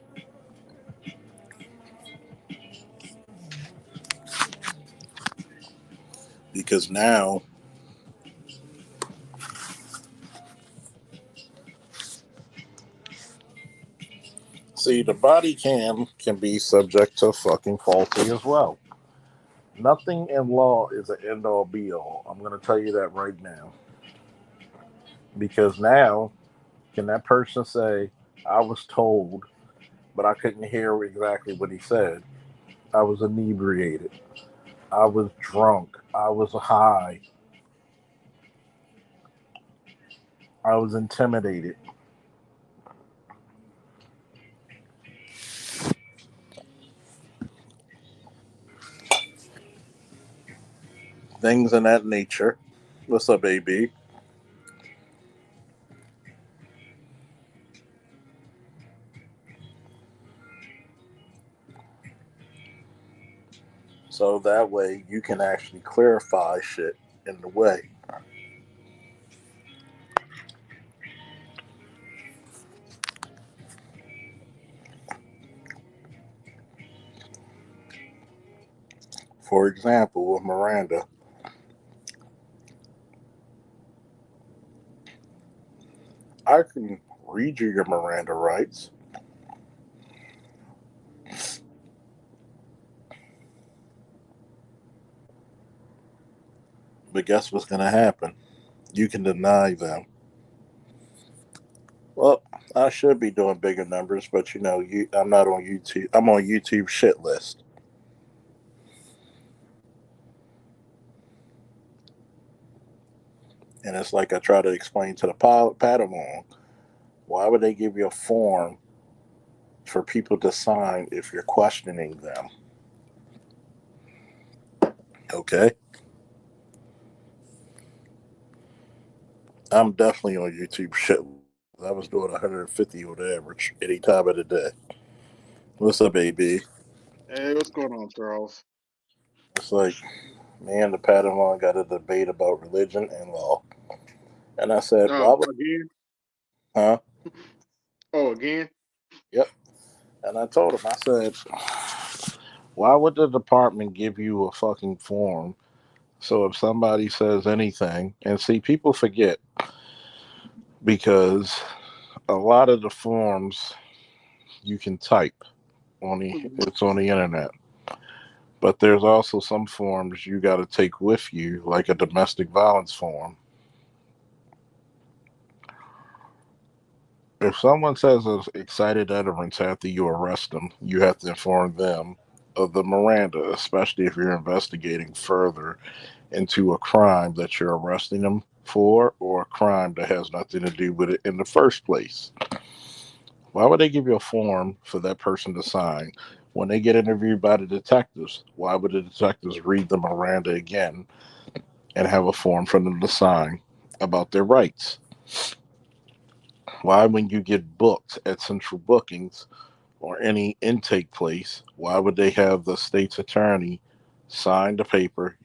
Because now, see, the body can be subject to fucking faulty as well. Nothing in law is an end all be all. I'm going to tell you that right now. Because now, can that person say, I was told, but I couldn't hear exactly what he said? I was inebriated. I was drunk. I was high. I was intimidated. Things in that nature. What's up, AB? So that way you can actually clarify shit in the way. For example, with Miranda, I can read you your Miranda rights. But guess what's going to happen? You can deny them. Well, I should be doing bigger numbers, but I'm not on YouTube. I'm on YouTube shit list. And it's like I try to explain to the Padawan, why would they give you a form for people to sign if you're questioning them? Okay? I'm definitely on YouTube shit. I was doing 150 on average any time of the day. What's up, AB? Hey, what's going on, Charles? It's like me and the Padawan got a debate about religion and law. And I said, again? Huh? Oh, again? Yep. And I told him, I said, why would the department give you a fucking form? So if somebody says anything, and see, people forget because a lot of the forms you can type it's on the internet. But there's also some forms you got to take with you, like a domestic violence form. If someone says an excited utterance after you arrest them, you have to inform them of the Miranda, especially if you're investigating further into a crime that you're arresting them for or a crime that has nothing to do with it in the first place. Why would they give you a form for that person to sign? When they get interviewed by the detectives, why would the detectives read the Miranda again and have a form for them to sign about their rights? Why, when you get booked at central bookings or any intake place, why would they have the state's attorney sign the paper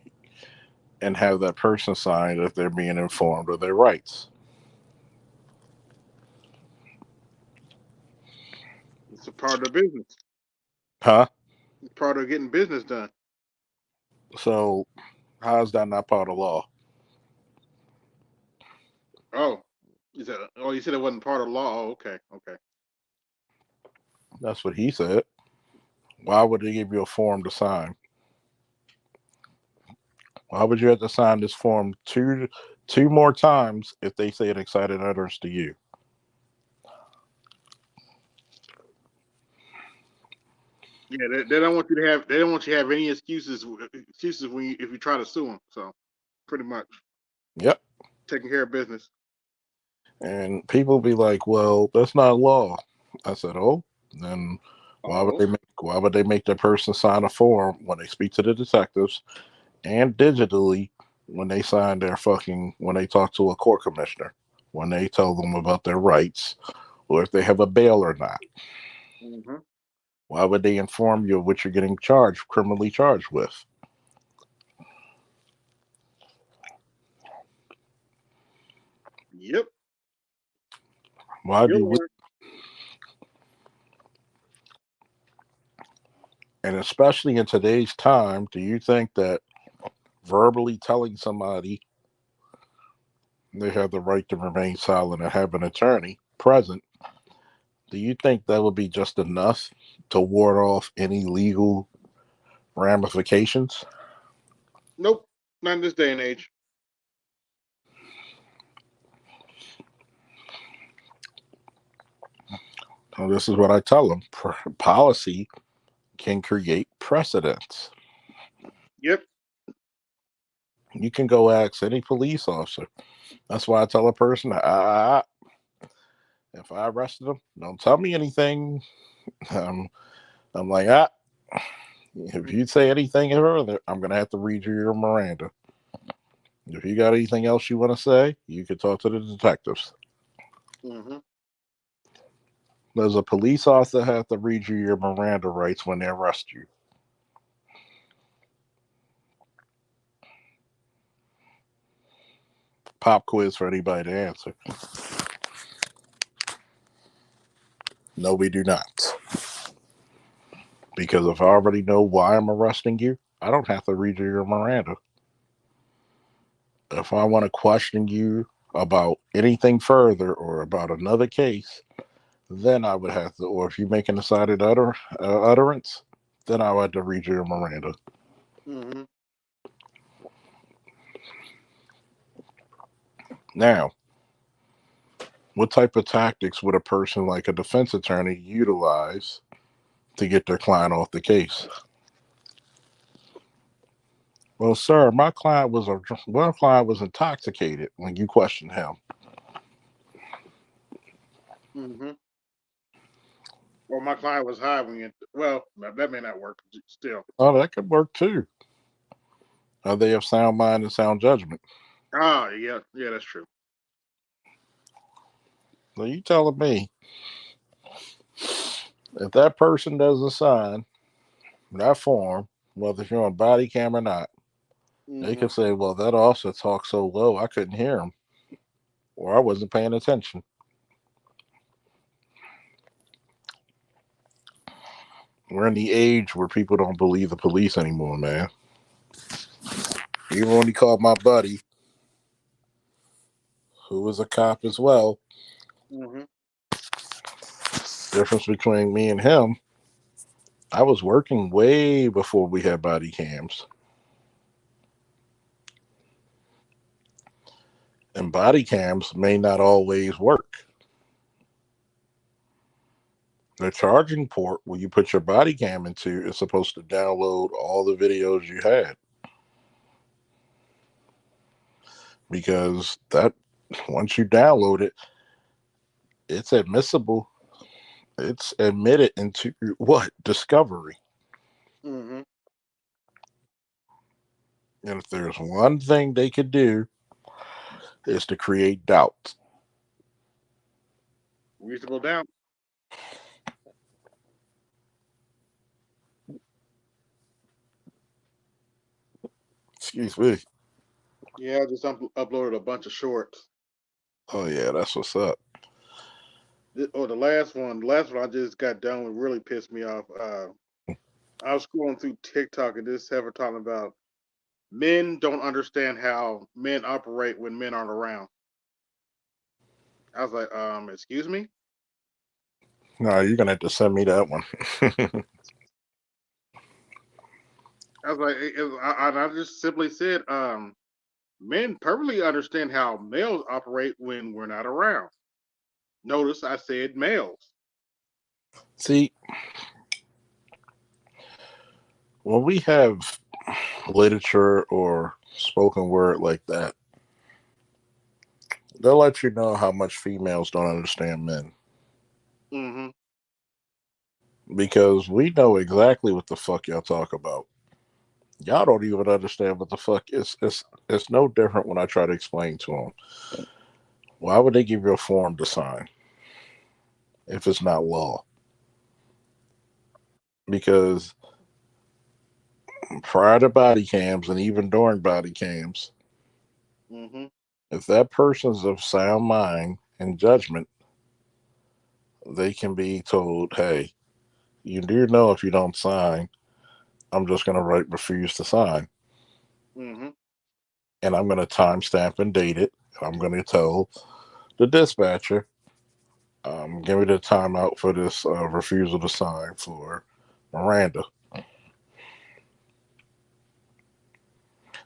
and have that person sign if they're being informed of their rights? It's a part of business. Huh? It's part of getting business done. So how is that not part of law? Oh, You said, oh, you said it wasn't part of law. Oh, okay, okay. That's what he said. Why would they give you a form to sign? Why would you have to sign this form two more times if they say an excited utterance to you? Yeah, they don't want you to have. They don't want you to have any excuses when if you try to sue them. So, pretty much Yep. taking care of business. And people be like, "Well, that's not law." I said, "Oh, then why would they make that person sign a form when they speak to the detectives and digitally when they sign when they talk to a court commissioner, when they tell them about their rights or if they have a bail or not? Mm-hmm. Why would they inform you of what you're getting criminally charged with?" Yep. Why do you? And especially in today's time, do you think that verbally telling somebody they have the right to remain silent and have an attorney present, do you think that would be just enough to ward off any legal ramifications? Nope. Not in this day and age. So this is what I tell them. Policy can create precedents. Yep. You can go ask any police officer. That's why I tell a person, if I arrested them, don't tell me anything. I'm like, if you say anything further, I'm going to have to read you your Miranda. If you got anything else you want to say, you can talk to the detectives. Mm-hmm. Does a police officer have to read you your Miranda rights when they arrest you? Pop quiz for anybody to answer. No, we do not. Because if I already know why I'm arresting you, I don't have to read you your Miranda. If I want to question you about anything further or about another case, then I would have to, or if you make an decided utterance, then I would have to read your Miranda. Mm-hmm. Now, what type of tactics would a person like a defense attorney utilize to get their client off the case? Well, sir, my client was intoxicated when you questioned him. Mm-hmm. Or my client was high when you. Well, that may not work. Still. Oh, that could work too. They have sound mind and sound judgment. Ah, yeah, that's true. So you telling me if that person doesn't sign that form, whether you're on body cam or not, they Mm-hmm. can say, "Well, that officer talked so low I couldn't hear him, or I wasn't paying attention." We're in the age where people don't believe the police anymore, man. Even when he called my buddy, who was a cop as well, Mm-hmm. difference between me and him, I was working way before we had body cams. And body cams may not always work. The charging port where you put your body cam into is supposed to download all the videos you had. Because that once you download it, it's admissible. It's admitted into what? Discovery. Mm-hmm. And if there's one thing they could do is to create doubt. Reasonable doubt. Excuse me. Yeah, I just uploaded a bunch of shorts. Oh yeah, that's what's up. The last one I just got done with really pissed me off. I was scrolling through TikTok and this ever talking about men don't understand how men operate when men aren't around. I was like, excuse me. No, you're gonna have to send me that one. I was like, I just simply said, men perfectly understand how males operate when we're not around. Notice I said males. See, when we have literature or spoken word like that, they'll let you know how much females don't understand men. Mm-hmm. Because we know exactly what the fuck y'all talk about. Y'all don't even understand what the fuck it's no different when I try to explain to them. Why would they give you a form to sign if it's not law? Because prior to body cams and even during body cams, Mm-hmm. if that person's of sound mind and judgment, they can be told, hey, you do know if you don't sign, I'm just going to write refuse to sign. Mm-hmm. And I'm going to timestamp and date it. I'm going to tell the dispatcher, give me the timeout for this refusal to sign for Miranda.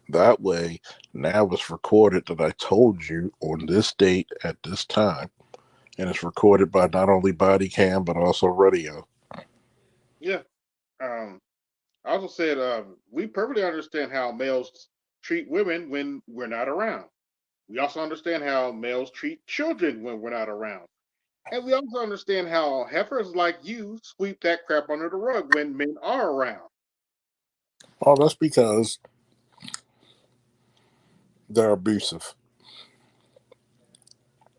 That way, now it's recorded that I told you on this date at this time. And it's recorded by not only body cam, but also radio. Yeah. I also said, we perfectly understand how males treat women when we're not around. We also understand how males treat children when we're not around. And we also understand how heifers like you sweep that crap under the rug when men are around. Oh, that's because they're abusive.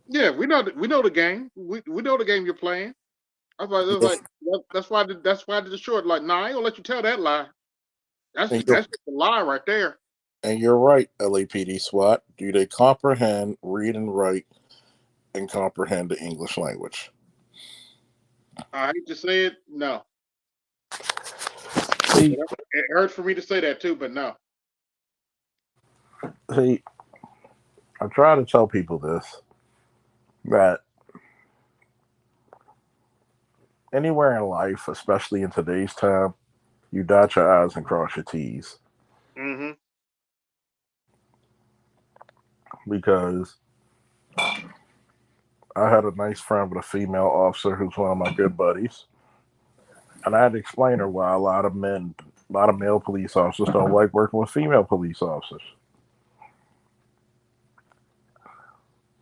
Yeah, we know the game. We know the game you're playing. I was Yes. like, that's why I did the short. Like, nah, I ain't gonna let you tell that lie. And That's just a lie right there. you're right, LAPD SWAT. Do they comprehend, read, and write, and comprehend the English language? I hate to say it, no. See, It hurts for me to say that too, but no. see, I try to tell people this, that anywhere in life, especially in today's time, you dot your I's and cross your T's. Mm-hmm. Because I had a nice friend with a female officer who's one of my good buddies. And I had to explain her why a lot of male police officers don't like working with female police officers.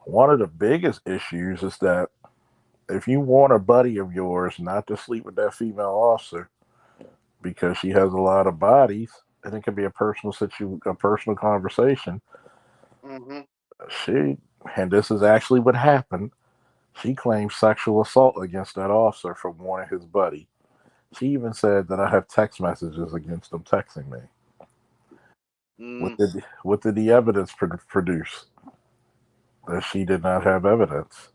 One of the biggest issues is that if you want a buddy of yours not to sleep with that female officer because she has a lot of bodies, and it can be a a personal conversation. Mm-hmm. She, and this is actually what happened. She claimed sexual assault against that officer for warning his buddy. She even said that I have text messages against him texting me. Mm. What did the evidence produce? That she did not have evidence.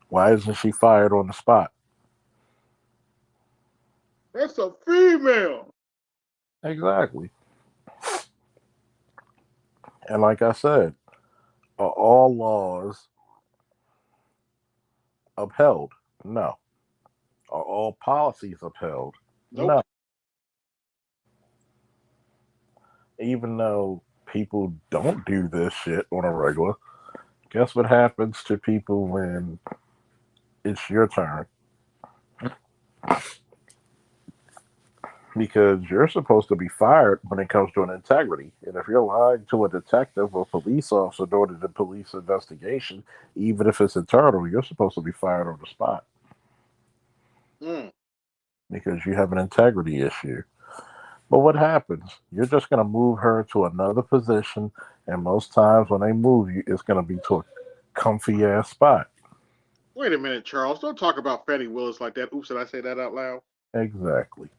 Why isn't she fired on the spot? That's a female. Exactly. And like I said, are all laws upheld? No. Are all policies upheld? Nope. No. Even though people don't do this shit on a regular, guess what happens to people when it's your turn? Because you're supposed to be fired when it comes to an integrity. And if you're lying to a detective or police officer during the police investigation, even if it's internal, you're supposed to be fired on the spot Mm. because you have an integrity issue. But what happens? You're just going to move her to another position, and most times when they move you, it's going to be to a comfy ass spot. Wait a minute, Charles. Don't talk about Fannie Willis like that. Oops, did I say that out loud? Exactly.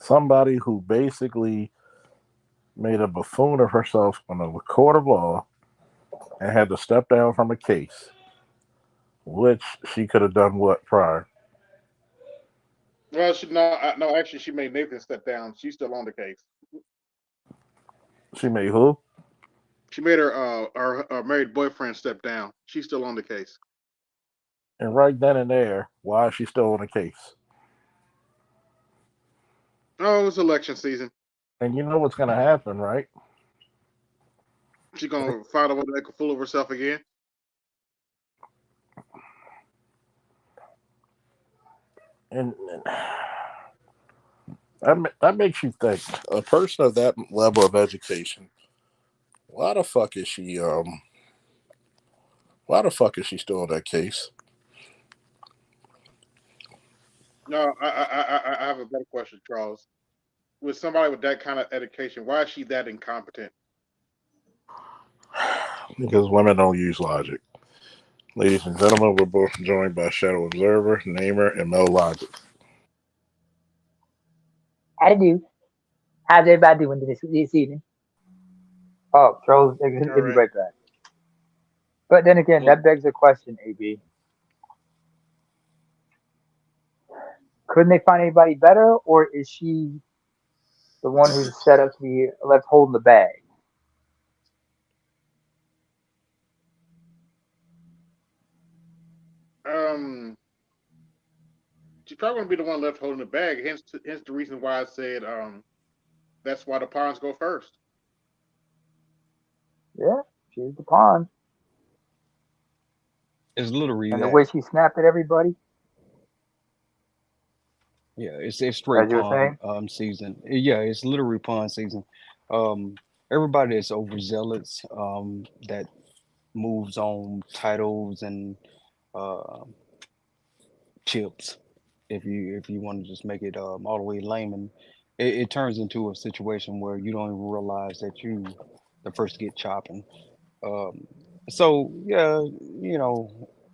Somebody who basically made a buffoon of herself on a court of law and had to step down from a case, which she could have done what prior? Well, no. Actually, she made Nathan step down. She's still on the case. She made who? She made her married boyfriend step down. She's still on the case. And right then and there, why is she still on the case? Oh, it's election season. And you know what's going to happen, right? She's going to find a way to make a fool of herself again. And that makes you think. A person of that level of education, why the fuck is she still on that case? No, I have a better question, Charles. With somebody with that kind of education, why is she that incompetent? Because women don't use logic. Ladies and gentlemen, we're both joined by Shadow Observer, Namer, and Mel Logic. How do you? How's everybody doing this evening? Oh, Charles, he'll be right back. But then again, that begs the question, AB. Couldn't they find anybody better, or is she the one who's set up to be left holding the bag? She's probably going to be the one left holding the bag. Hence the reason why I said that's why the pawns go first. Yeah, she's the pawn. It's literally and the way she snapped at everybody. Yeah, it's straight pawn season. Yeah, it's literally pawn season. Everybody that's overzealous, that moves on titles and chips. If you want to just make it all the way layman, it turns into a situation where you don't even realize that you the first to get chopping. So yeah,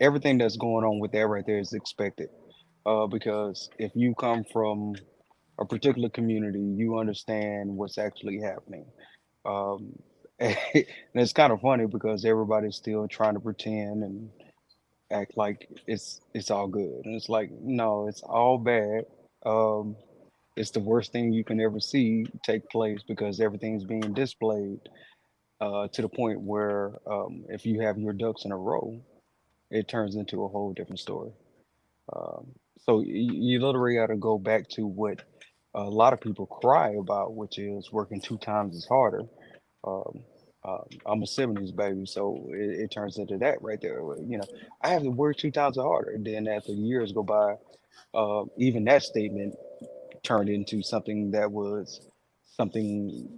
everything that's going on with that right there is expected. Because if you come from a particular community, you understand what's actually happening. And it's kind of funny because everybody's still trying to pretend and act like it's all good, and it's like, no, it's all bad. It's the worst thing you can ever see take place because everything's being displayed to the point where if you have your ducks in a row, it turns into a whole different story. Um, so you literally got to go back to what a lot of people cry about, which is working 2 times as harder. Um, I'm a '70s baby, so it turns into that right there. I have to work 2 times harder. And then after years go by, even that statement turned into something that was something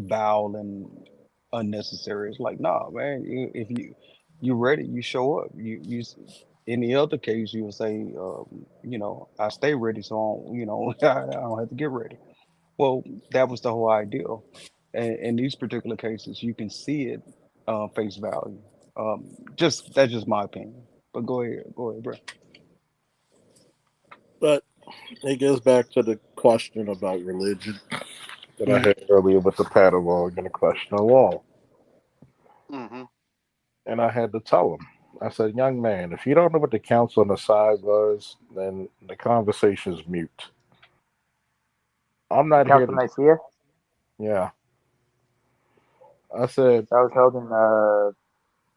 foul and unnecessary. It's like, nah, man, if you ready, you show up. In the other case, you will say, I stay ready, so I don't have to get ready. Well, that was the whole ideal. And in these particular cases, you can see it face value. That's just my opinion. But go ahead, bro. But it goes back to the question about religion that I had earlier with the Padalog and the question of law. Mm-hmm. And I had to tell him, I said, young man, if you don't know what the council on the side was, then the conversation is mute. I'm not here to... Nicaea? Yeah. I said... That was held in, I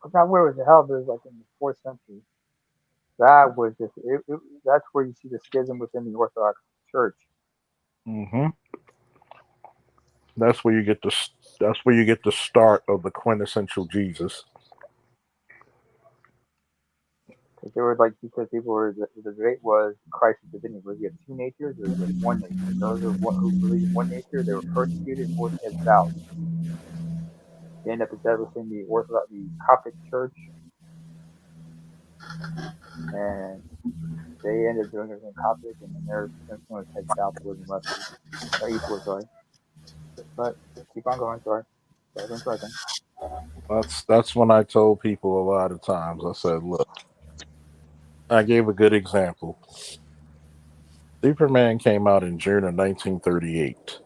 forgot where it was held, but it was like in the 4th century. That was just, that's where you see the schism within the Orthodox Church. Mm-hmm. That's where you get the start of the quintessential Jesus. Because they were like, because people were, the debate was Christ's divinity. Was he had 2 natures or was he had 1 nature? Those who believed in 1 nature, they were persecuted and forced to get vows. They ended up establishing the Coptic Church, and they ended up doing everything Coptic, and then they're going to head southward and westward, or eastward, sorry. But keep on going, sorry. That's when I told people a lot of times. I said, look, I gave a good example. Superman came out in June of 1938.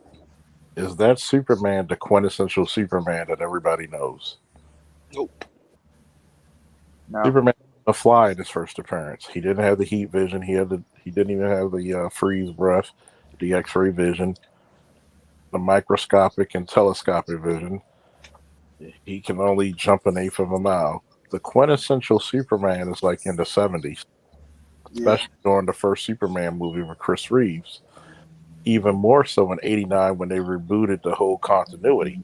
Is that Superman the quintessential Superman that everybody knows? Nope. No. Superman was a fly in his first appearance. He didn't have the heat vision. He didn't even have the freeze breath, the X-ray vision, the microscopic and telescopic vision. he can only jump an eighth of a mile. The quintessential Superman is like in the 70s, especially during the first Superman movie with Chris Reeves. Even more so in '89 when they rebooted the whole continuity.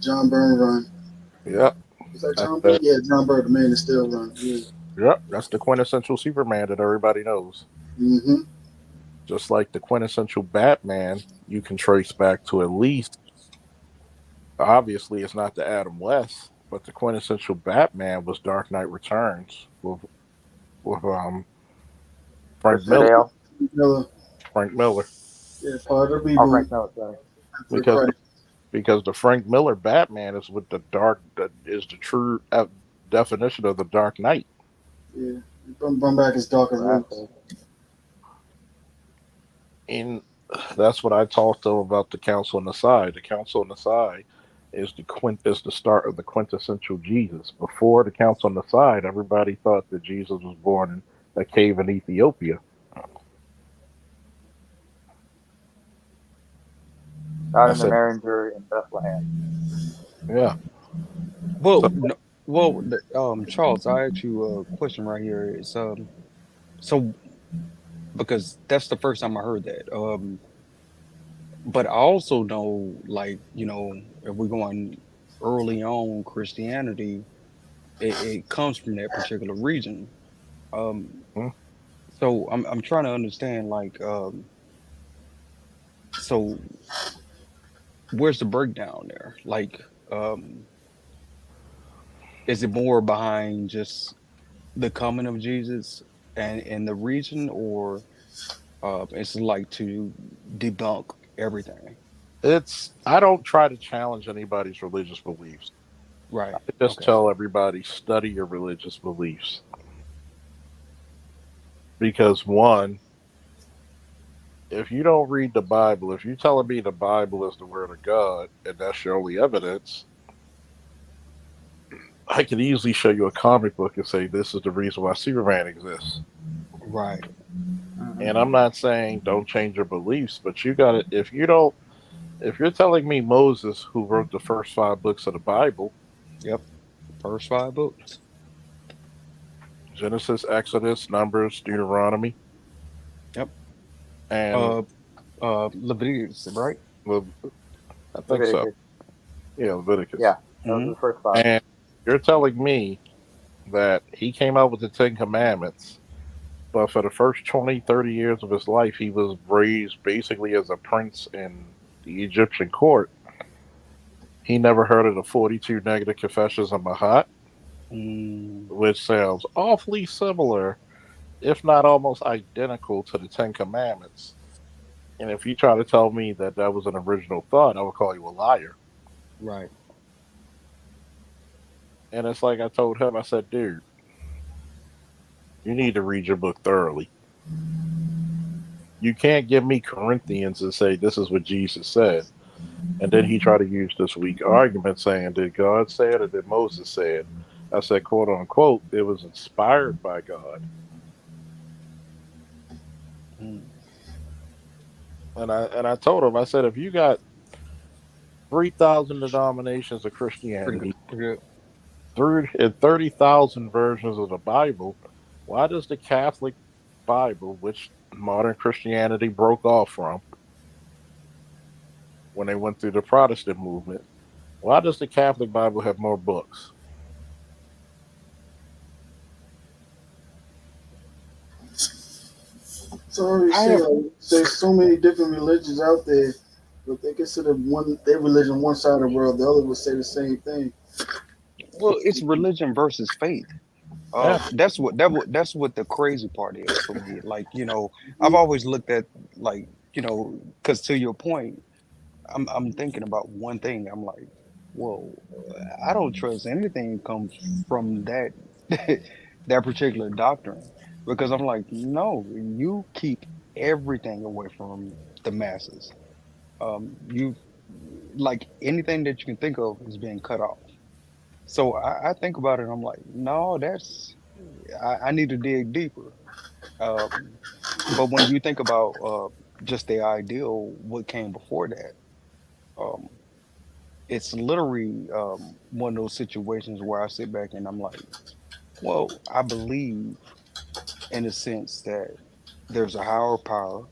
John Byrne run. Yep. Is that John Byrne? Yeah, John Byrne, the Man of Steel run. Yeah. Yep, that's the quintessential Superman that everybody knows. Mm-hmm. Just like the quintessential Batman, you can trace back to at least, obviously it's not the Adam West, but the quintessential Batman was Dark Knight Returns with Frank Miller. Frank Miller. Yeah, part of the reboot. Frank Miller, sorry. Because the Frank Miller Batman is with the true definition of the Dark Knight. Yeah, bring back his darker roots. And that's what I talked to about the Council on the Side. The Council on the Side is the start of the quintessential Jesus. Before the Council on the Side, everybody thought that Jesus was born in a cave in Ethiopia. Not in the Manger in Bethlehem. Yeah. Charles, I asked you a question right here. It's so because that's the first time I heard that. But I also know, like, you know, if we're going early on Christianity, it comes from that particular region. So I'm trying to understand, like, so where's the breakdown there? Like, is it more behind just the coming of Jesus and the region, or it's like to debunk everything? I don't try to challenge anybody's religious beliefs. Right. I just tell everybody, study your religious beliefs. Because one, if you don't read the Bible, if you're telling me the Bible is the word of God and that's your only evidence, I could easily show you a comic book and say this is the reason why Superman exists. Right. And I'm not saying don't change your beliefs, but you got to, if you're telling me Moses, who wrote the first 5 books of the Bible. Yep. First 5 books. Genesis, Exodus, Numbers, Deuteronomy. Yep. And Leviticus, right? I think so. Yeah, Leviticus. Yeah, those are the first 5. And you're telling me that he came out with the 10 Commandments, but for the first 20, 30 years of his life, he was raised basically as a prince in the Egyptian court. He never heard of the 42 negative confessions of Mahat, which sounds awfully similar, if not almost identical to the 10 Commandments. And if you try to tell me that that was an original thought, I would call you a liar. Right. And it's like I told him, I said, dude, you need to read your book thoroughly. You can't give me Corinthians and say this is what Jesus said. And then he tried to use this weak argument saying, did God say it or did Moses say it? I said, quote unquote, it was inspired by God. And I told him, I said, if you got 3,000 denominations of Christianity, through 30,000 versions of the Bible, why does the Catholic Bible, which modern Christianity broke off from when they went through the Protestant movement, why does the Catholic Bible have more books? So there's so many different religions out there, but they consider their religion one side of the world, the other would say the same thing. Well, it's religion versus faith. That's what the crazy part is for me. Like, you know, I've always looked at, like, you know, because to your point, I'm thinking about one thing. I'm like, whoa, I don't trust anything comes from that that particular doctrine, because I'm like, no, you keep everything away from the masses. You, like, anything that you can think of is being cut off. So I think about it. I'm like, no, I need to dig deeper. But when you think about just the ideal, what came before that, it's literally one of those situations where I sit back and I'm like, well, I believe in a sense that there's a higher power.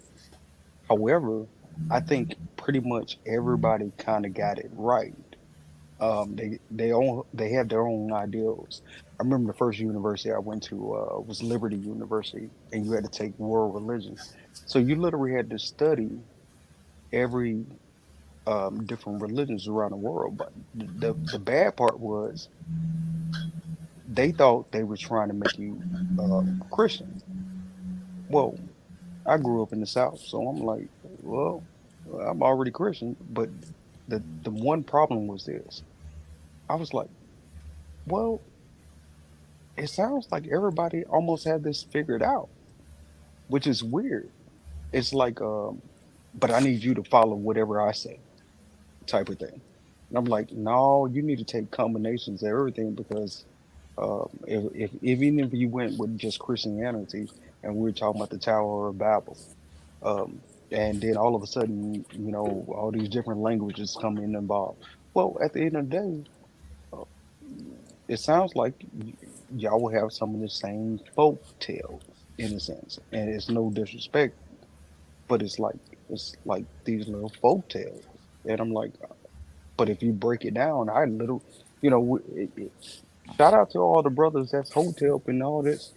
However, I think pretty much everybody kind of got it right. They have their own ideals. I remember the first university I went to was Liberty University, and you had to take world religion. So you literally had to study every different religions around the world. But the bad part was they thought they were trying to make you Christian. Well, I grew up in the South, so I'm like, well, I'm already Christian. But the one problem was this. I was like, well, it sounds like everybody almost had this figured out, which is weird. It's like, but I need you to follow whatever I say, type of thing. And I'm like, no, you need to take combinations of everything because if even if you went with just Christianity and we were talking about the Tower of Babel, um, and then all of a sudden, all these different languages come in involved. Well, at the end of the day, uh, it sounds like y'all will have some of the same folk tales in a sense, and it's no disrespect, but it's like these little folk tales, and I'm like, but if you break it down, shout out to all the brothers that's hotel and all this.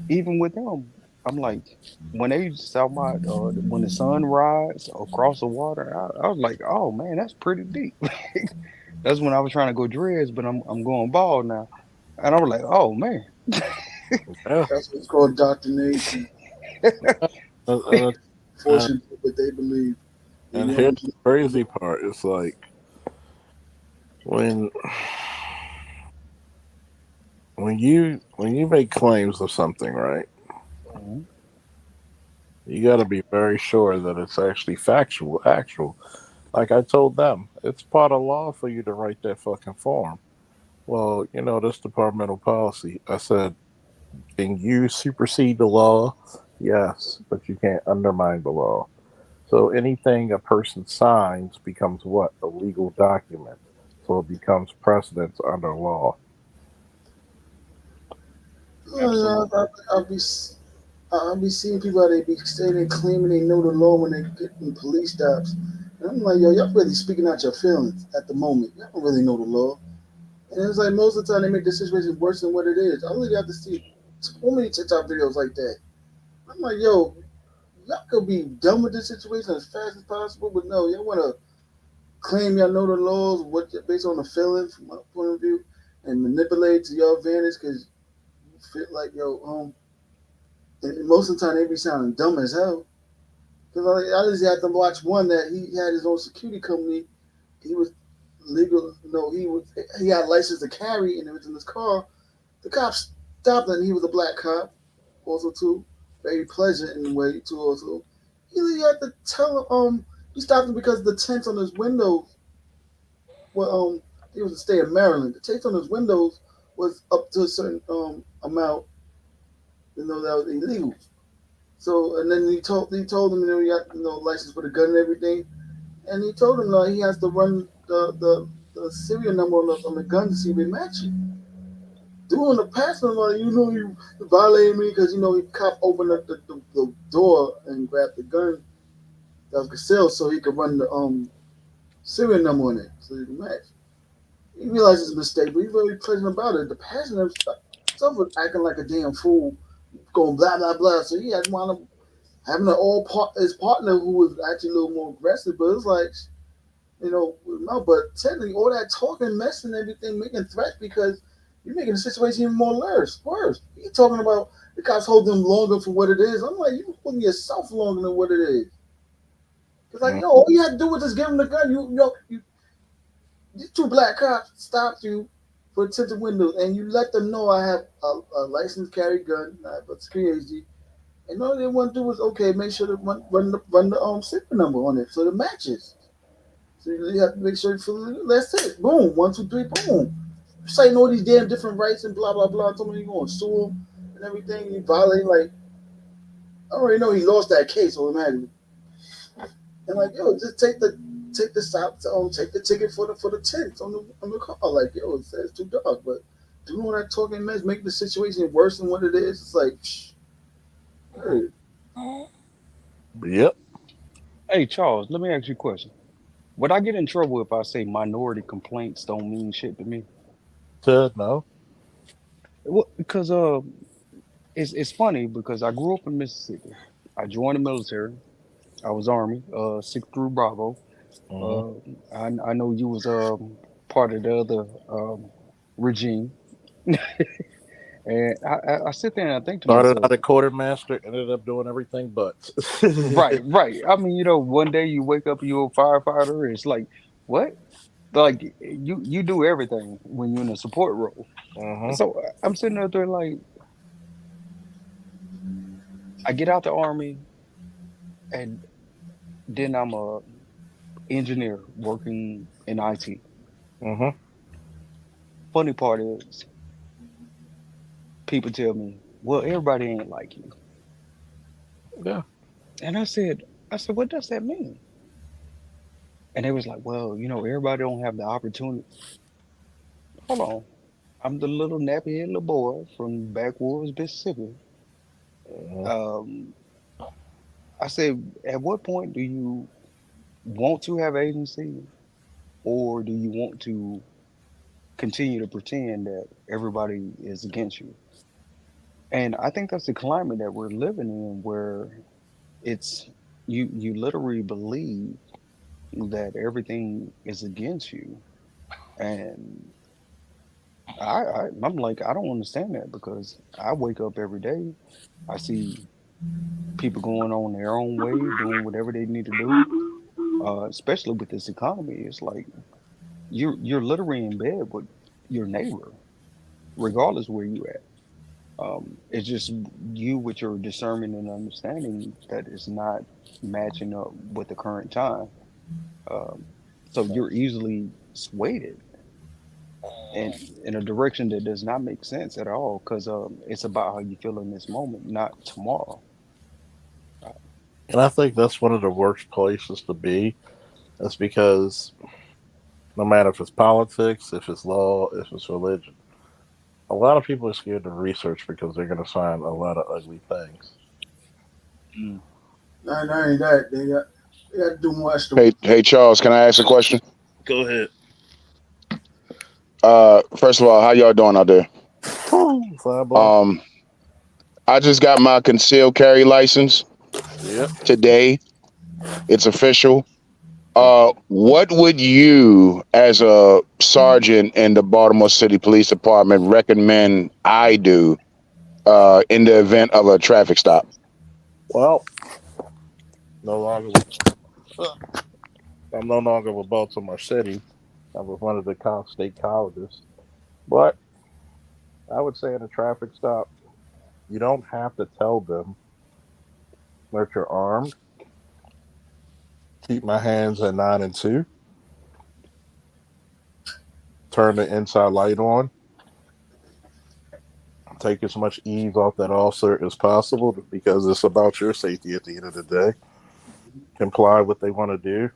Even with them, I'm like, when they used to talk about when the sun rise across the water, I was like, oh man, that's pretty deep. That's when I was trying to go dreads, but I'm going bald now, and I was like, oh man. Yeah. That's what's called indoctrination. And, and, and, Forcing people what they believe. They and want here's to the crazy part. It's like when when you make claims of something, right? Mhm. You got to be very sure that it's actually factual, actual. Like I told them, it's part of law for you to write that fucking form. Well, this departmental policy. I said, can you supersede the law? Yes, but you can't undermine the law. So anything a person signs becomes what? A legal document. So it becomes precedence under law. Absolutely. I'll be seeing people they be saying claiming they know the law when they get in police stops. And I'm like, yo, y'all really speaking out your feelings at the moment. Y'all don't really know the law. And it's like most of the time they make the situation worse than what it is. I really have to see so many TikTok videos like that. I'm like, yo, y'all could be done with this situation as fast as possible, but no, y'all want to claim y'all know the laws based on the feelings from my point of view and manipulate to your advantage because you feel like, yo, and most of the time they be sounding dumb as hell. Because I just had to watch one that he had his own security company. He was legal. No, he had a license to carry, and it was in his car. The cops stopped him. He was a black cop, also too, very pleasant in a way too. Also, he had to tell he stopped him because the tents on his windows were he was in the state of Maryland. The tents on his windows was up to a certain amount. That was illegal. So and then he told him he got license for the gun and everything, and he told him he has to run the serial number on the gun to see if it matches. Doing the passing like you violated me because he cop opened up the door and grabbed the gun that was concealed so he could run the serial number on it so he can match. He realized it's a mistake, but he's very pleasant about it. The passenger himself was acting like a damn fool, going blah blah blah. So he had wound up having his partner who was actually a little more aggressive, but it's like, no, but technically all that talking, messing, everything, making threats because you're making the situation even more worse. You're talking about the cops holding them longer for what it is. I'm like, you holding yourself longer than what it is. Because all you had to do was just give him the gun. These two black cops stopped you for tinted windows, and you let them know I have a licensed carry gun, I have a security. And all they want to do is make sure to run the serial number on it so it matches. So you have to make sure that's it. Boom, 1, 2, 3, boom. Citing all these damn different rights and blah blah blah. Told me you're gonna sue him and everything. You violate I already know he lost that case automatically. And yo, just take the take the ticket for the tents on the car. Like, yo, it's too dark. But doing all that talking mess, making the situation worse than what it is. It's like, hey. Yep. Hey, Charles, let me ask you a question. Would I get in trouble if I say minority complaints don't mean shit to me? No. Well, because it's funny because I grew up in Mississippi. I joined the military. I was Army, 6th through Bravo. I know you was part of the other regime, and I sit there and I think to Started myself, out a quartermaster, ended up doing everything but. right. I mean, one day you wake up, you're a firefighter. It's like, what? Like you do everything when you're in a support role. So I'm sitting out there like, I get out the Army, and then I'm a engineer working in IT. Funny part is, people tell me, well, everybody ain't like you. Yeah. And I said, what does that mean? And they was like, well, everybody don't have the opportunity. Hold on. I'm the little nappy-headed little boy from backwoods, Mississippi. I said, at what point do you want to have agency, or do you want to continue to pretend that everybody is against you? And I think that's the climate that we're living in, where it's you literally believe that everything is against you. And I'm like, I don't understand that, because I wake up every day, I see people going on their own way, doing whatever they need to do. Especially with this economy, it's like you're literally in bed with your neighbor, regardless where you at. It's just you with your discernment and understanding that it's not matching up with the current time. So you're easily swayed in a direction that does not make sense at all, because it's about how you feel in this moment, not tomorrow. And I think that's one of the worst places to be. That's because no matter if it's politics, if it's law, if it's religion, a lot of people are scared to research because they're going to find a lot of ugly things. Not only that, they got to do more. Hey, Charles, can I ask a question? Go ahead. First of all, how y'all doing out there? I just got my concealed carry license today. It's official. What would you, as a sergeant in the Baltimore City Police Department, recommend I do in the event of a traffic stop? Well, I'm no longer with Baltimore City. I'm with one of the state colleges. But I would say in a traffic stop, you don't have to tell them that you're armed. Keep my hands at 9 and 2. Turn the inside light on. Take as much ease off that officer as possible, because it's about your safety at the end of the day. Comply what they want to do.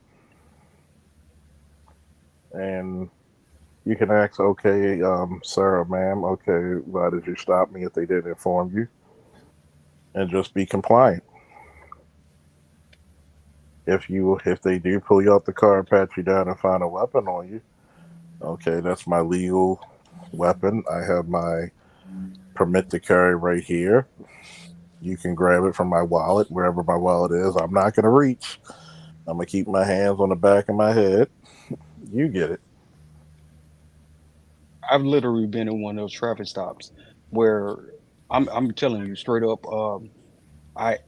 And you can ask, okay, sir or ma'am, okay, why did you stop me if they didn't inform you? And just be compliant. If they do pull you out the car and pat you down and find a weapon on you, okay, that's my legal weapon. I have my permit to carry right here. You can grab it from my wallet, wherever my wallet is. I'm not going to reach. I'm going to keep my hands on the back of my head. You get it. I've literally been in one of those traffic stops where I'm telling you straight up, I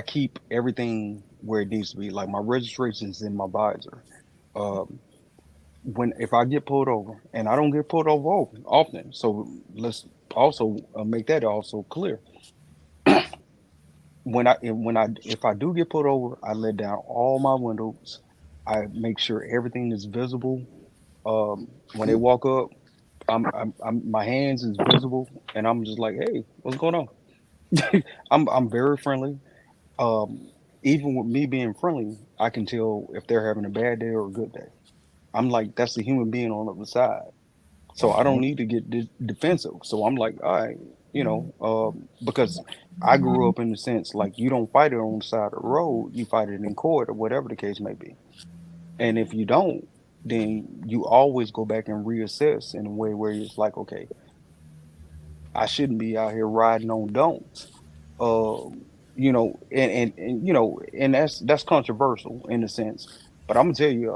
keep everything where it needs to be. Like, my registration is in my visor. If I get pulled over, and I don't get pulled over often, so let's also make that also clear. If I do get pulled over, I let down all my windows. I make sure everything is visible. When they walk up, my hands is visible, and I'm just like, hey, what's going on? I'm very friendly. even with me being friendly, I can tell if they're having a bad day or a good day. I'm like, that's the human being on the other side. So I don't need to get defensive. So I'm like, all right, because I grew up in the sense like you don't fight it on the side of the road, you fight it in court or whatever the case may be. And if you don't, then you always go back and reassess in a way where it's like, okay, I shouldn't be out here riding on don'ts. And that's controversial in a sense. But I'm gonna tell you,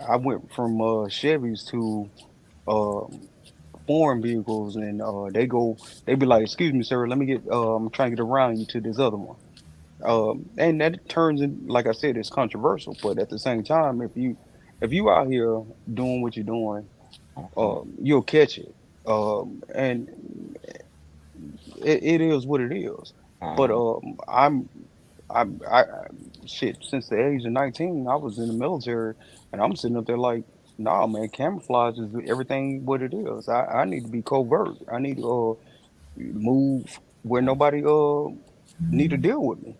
I went from Chevys to um, foreign vehicles, and they be like, "Excuse me, sir, let me get I'm trying to get around you to this other one." And that turns in, like I said, it's controversial. But at the same time, if you out here doing what you're doing, you'll catch it. And it is what it is. But I shit, since the age of 19, I was in the military, and I'm sitting up there like, nah, man, camouflage is everything what it is. I need to be covert. I need to move where nobody need to deal with me.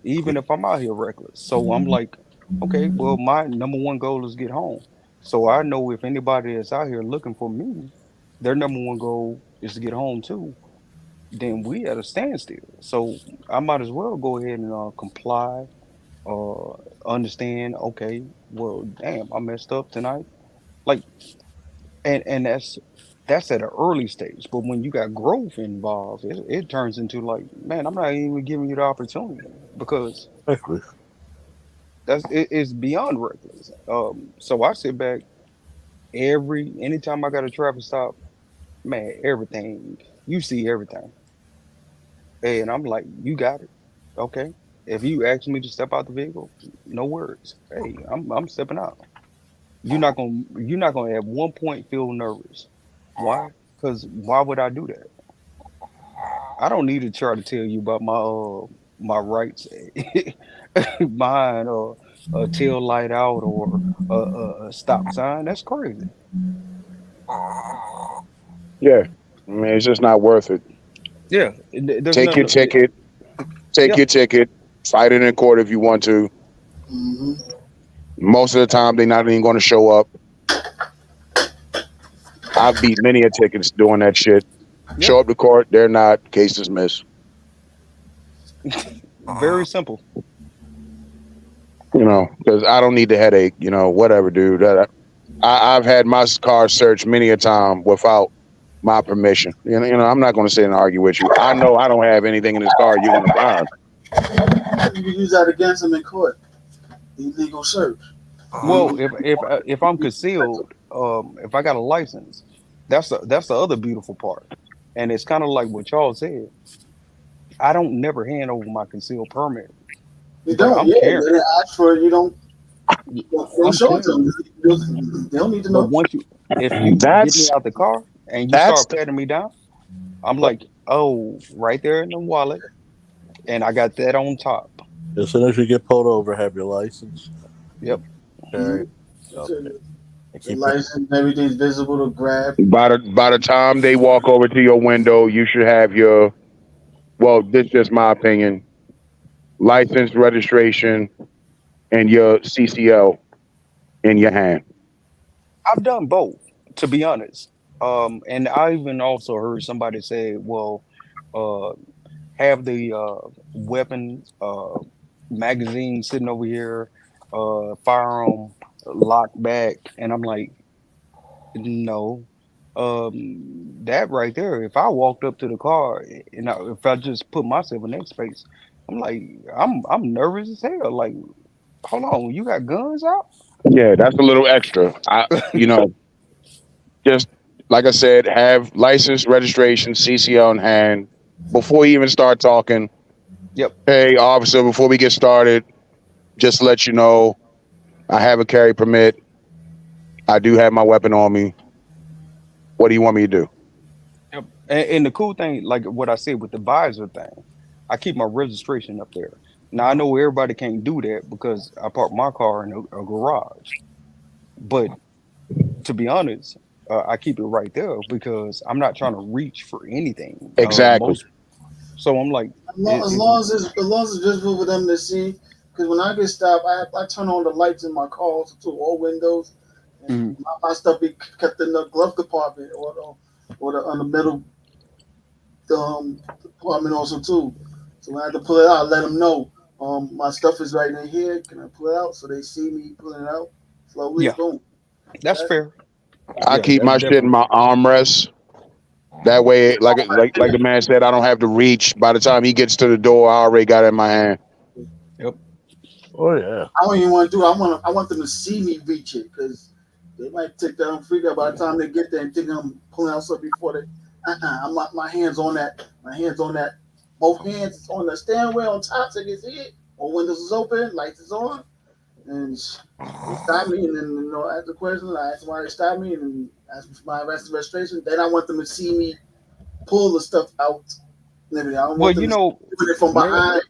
Even if I'm out here reckless. So I'm like, okay, well, my number one goal is get home. So I know if anybody is out here looking for me, their number one goal is to get home too. Then we at a standstill. So I might as well go ahead and comply. Uh, Understand. Okay, well, damn, I messed up tonight. Like, and that's at an early stage. But when you got growth involved, it turns into like, man, I'm not even giving you the opportunity because Exactly. it's beyond reckless. So I sit back anytime I got a traffic stop, man, everything you see everything, and I'm like, you got it, okay. If you ask me to step out the vehicle, no words. Hey, I'm stepping out. You're not gonna at one point feel nervous. Why? Because why would I do that? I don't need to try to tell you about my rights behind a tail light out or a stop sign. That's crazy. Yeah, I mean, it's just not worth it. Yeah, there's Take your nothing. ticket. Take Yeah, your ticket. Fight it in court if you want to. Hmm. Most of the time, they're not even going to show up. I've beat many a tickets doing that shit. yeah, Show up to court, they're not. Case dismissed. very simple. Because I don't need the headache. Whatever, dude. I've had my car searched many a time without my permission. I'm not going to sit and argue with you. I know I don't have anything in this car you're going to find. You can use that against them in court. Illegal search. Well, if I'm concealed, if I got a license, that's the other beautiful part, and it's kind of like what y'all said. I don't never hand over my concealed permit, You but don't. I'm Yeah, carrying. they ask for it. You don't I'm show it to carrying. them. They don't need to But know. if you get me That's out the car and you that's start the, patting me down, I'm like, oh, right there in the wallet, and I got that on top. As soon as you get pulled over, have your license, Yep. carry Mm-hmm. it up, and The keep it. license, everything's visible to grab. by the time they walk over to your window, you should have your this is just my opinion, license, registration, and your CCL in your hand. I've done both, to be honest. And I even also heard somebody say, well, uh, have the weapon magazine sitting over here, firearm locked back, and I'm like, no. That right there, if I walked up to the car and if I just put myself in that space, I'm like, I'm nervous as hell. Like, hold on, you got guns out? Yeah, that's a little extra. Just like I said, have license, registration, CCL in hand before you even start talking. Yep. Hey, officer, before we get started, just to let you know, I have a carry permit. I do have my weapon on me. What do you want me to do? Yep. And the cool thing, like what I said with the visor thing, I keep my registration up there. Now I know everybody can't do that because I park my car in a garage. But to be honest, I keep it right there because I'm not trying to reach for anything. Exactly. So I'm like, As long as it's visible for them to see. Because when I get stopped, I turn on the lights in my cars to all windows, and my stuff be kept in the glove compartment or on the middle compartment also too. So when I have to pull it out, I let them know. My stuff is right in here. Can I pull it out? So they see me pulling it out slowly. yeah, Boom. that's fair. I Yeah, keep that's my shit in definitely my fair. armrest. That way, like the man said, I don't have to reach. By the time he gets to the door, I already got it in my hand. Yep. Oh yeah. I don't even want to do it. I want them to see me reach it because they might take that freak out by the time they get there and think I'm pulling out stuff before they. I'm not, my hands on that. My hands on that. Both hands on the steering wheel on top so they can see it. Or windows is open, lights is on, and they stop me and then ask the question. I ask why they stop me and then ask me for my registration. Then I want them to see me pull the stuff out and everything. I don't Well, want them to see it from Mel, behind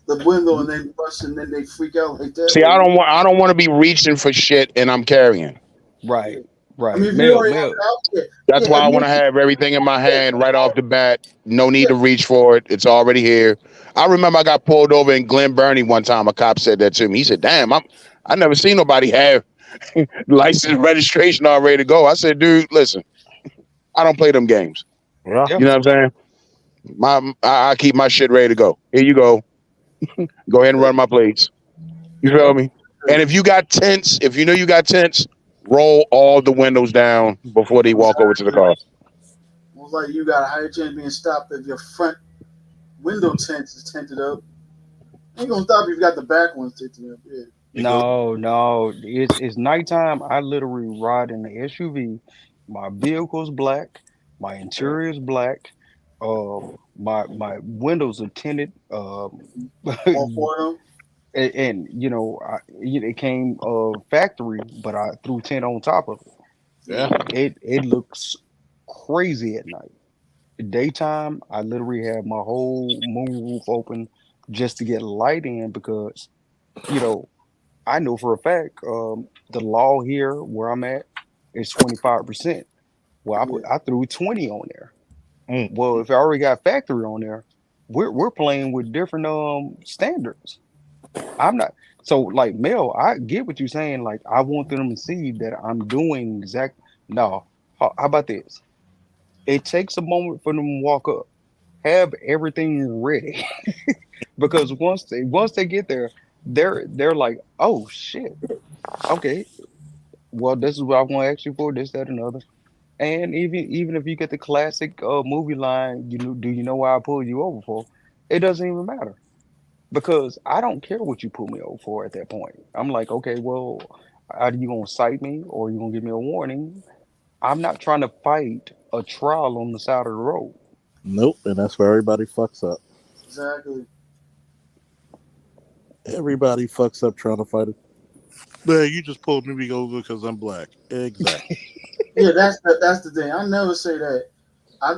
the window and then rush and then they freak out like that. See, I don't want to be reaching for shit and I'm carrying. right, I right. mean, if you already have it out there, That's why I want to have everything in my hand right off the bat. No need to reach for it. It's already here. I remember I got pulled over in Glen Burnie one time. A cop said that to me. He said, "Damn, I never seen nobody have license registration all ready to go." I said, "Dude, listen, I don't play them games. Yeah. You know what I'm saying? I keep my shit ready to go. Here you go. Go ahead and run my plates. You feel me? And if you got tents, if you know you got tents, roll all the windows down before they walk over to the car. Most likely you got a higher chance of being stopped if your front window tent is tinted up. Ain't gonna stop if you got the back ones tinted up. Yeah. No. It's nighttime. I literally ride in the SUV. My vehicle's black. My interior is black. My windows are tinted. All four of them. And it came factory, but I threw tint on top of it. Yeah. It looks crazy at night. Daytime, I literally have my whole moonroof open just to get light in because I know for a fact the law here where I'm at is 25%. Well, I threw 20 on there. Well, if I already got factory on there, we're playing with different standards. I'm not so like Mel. I get what you're saying. Like I want them to see that I'm doing exact. No, how about this? It takes a moment for them to walk up, have everything ready, because once they get there, they're like, oh shit, okay. Well, this is what I want to ask you for. This, that, and other. And even if you get the classic movie line, do you know why I pulled you over for? It doesn't even matter. Because I don't care what you pull me over for at that point. I'm like, okay, well, are you gonna cite me or are you gonna give me a warning? I'm not trying to fight a trial on the side of the road. Nope. And that's where everybody fucks up. Exactly. Everybody fucks up trying to fight it. Man, you just pulled me over because I'm black. Exactly. Yeah, that's the thing. I never say that. I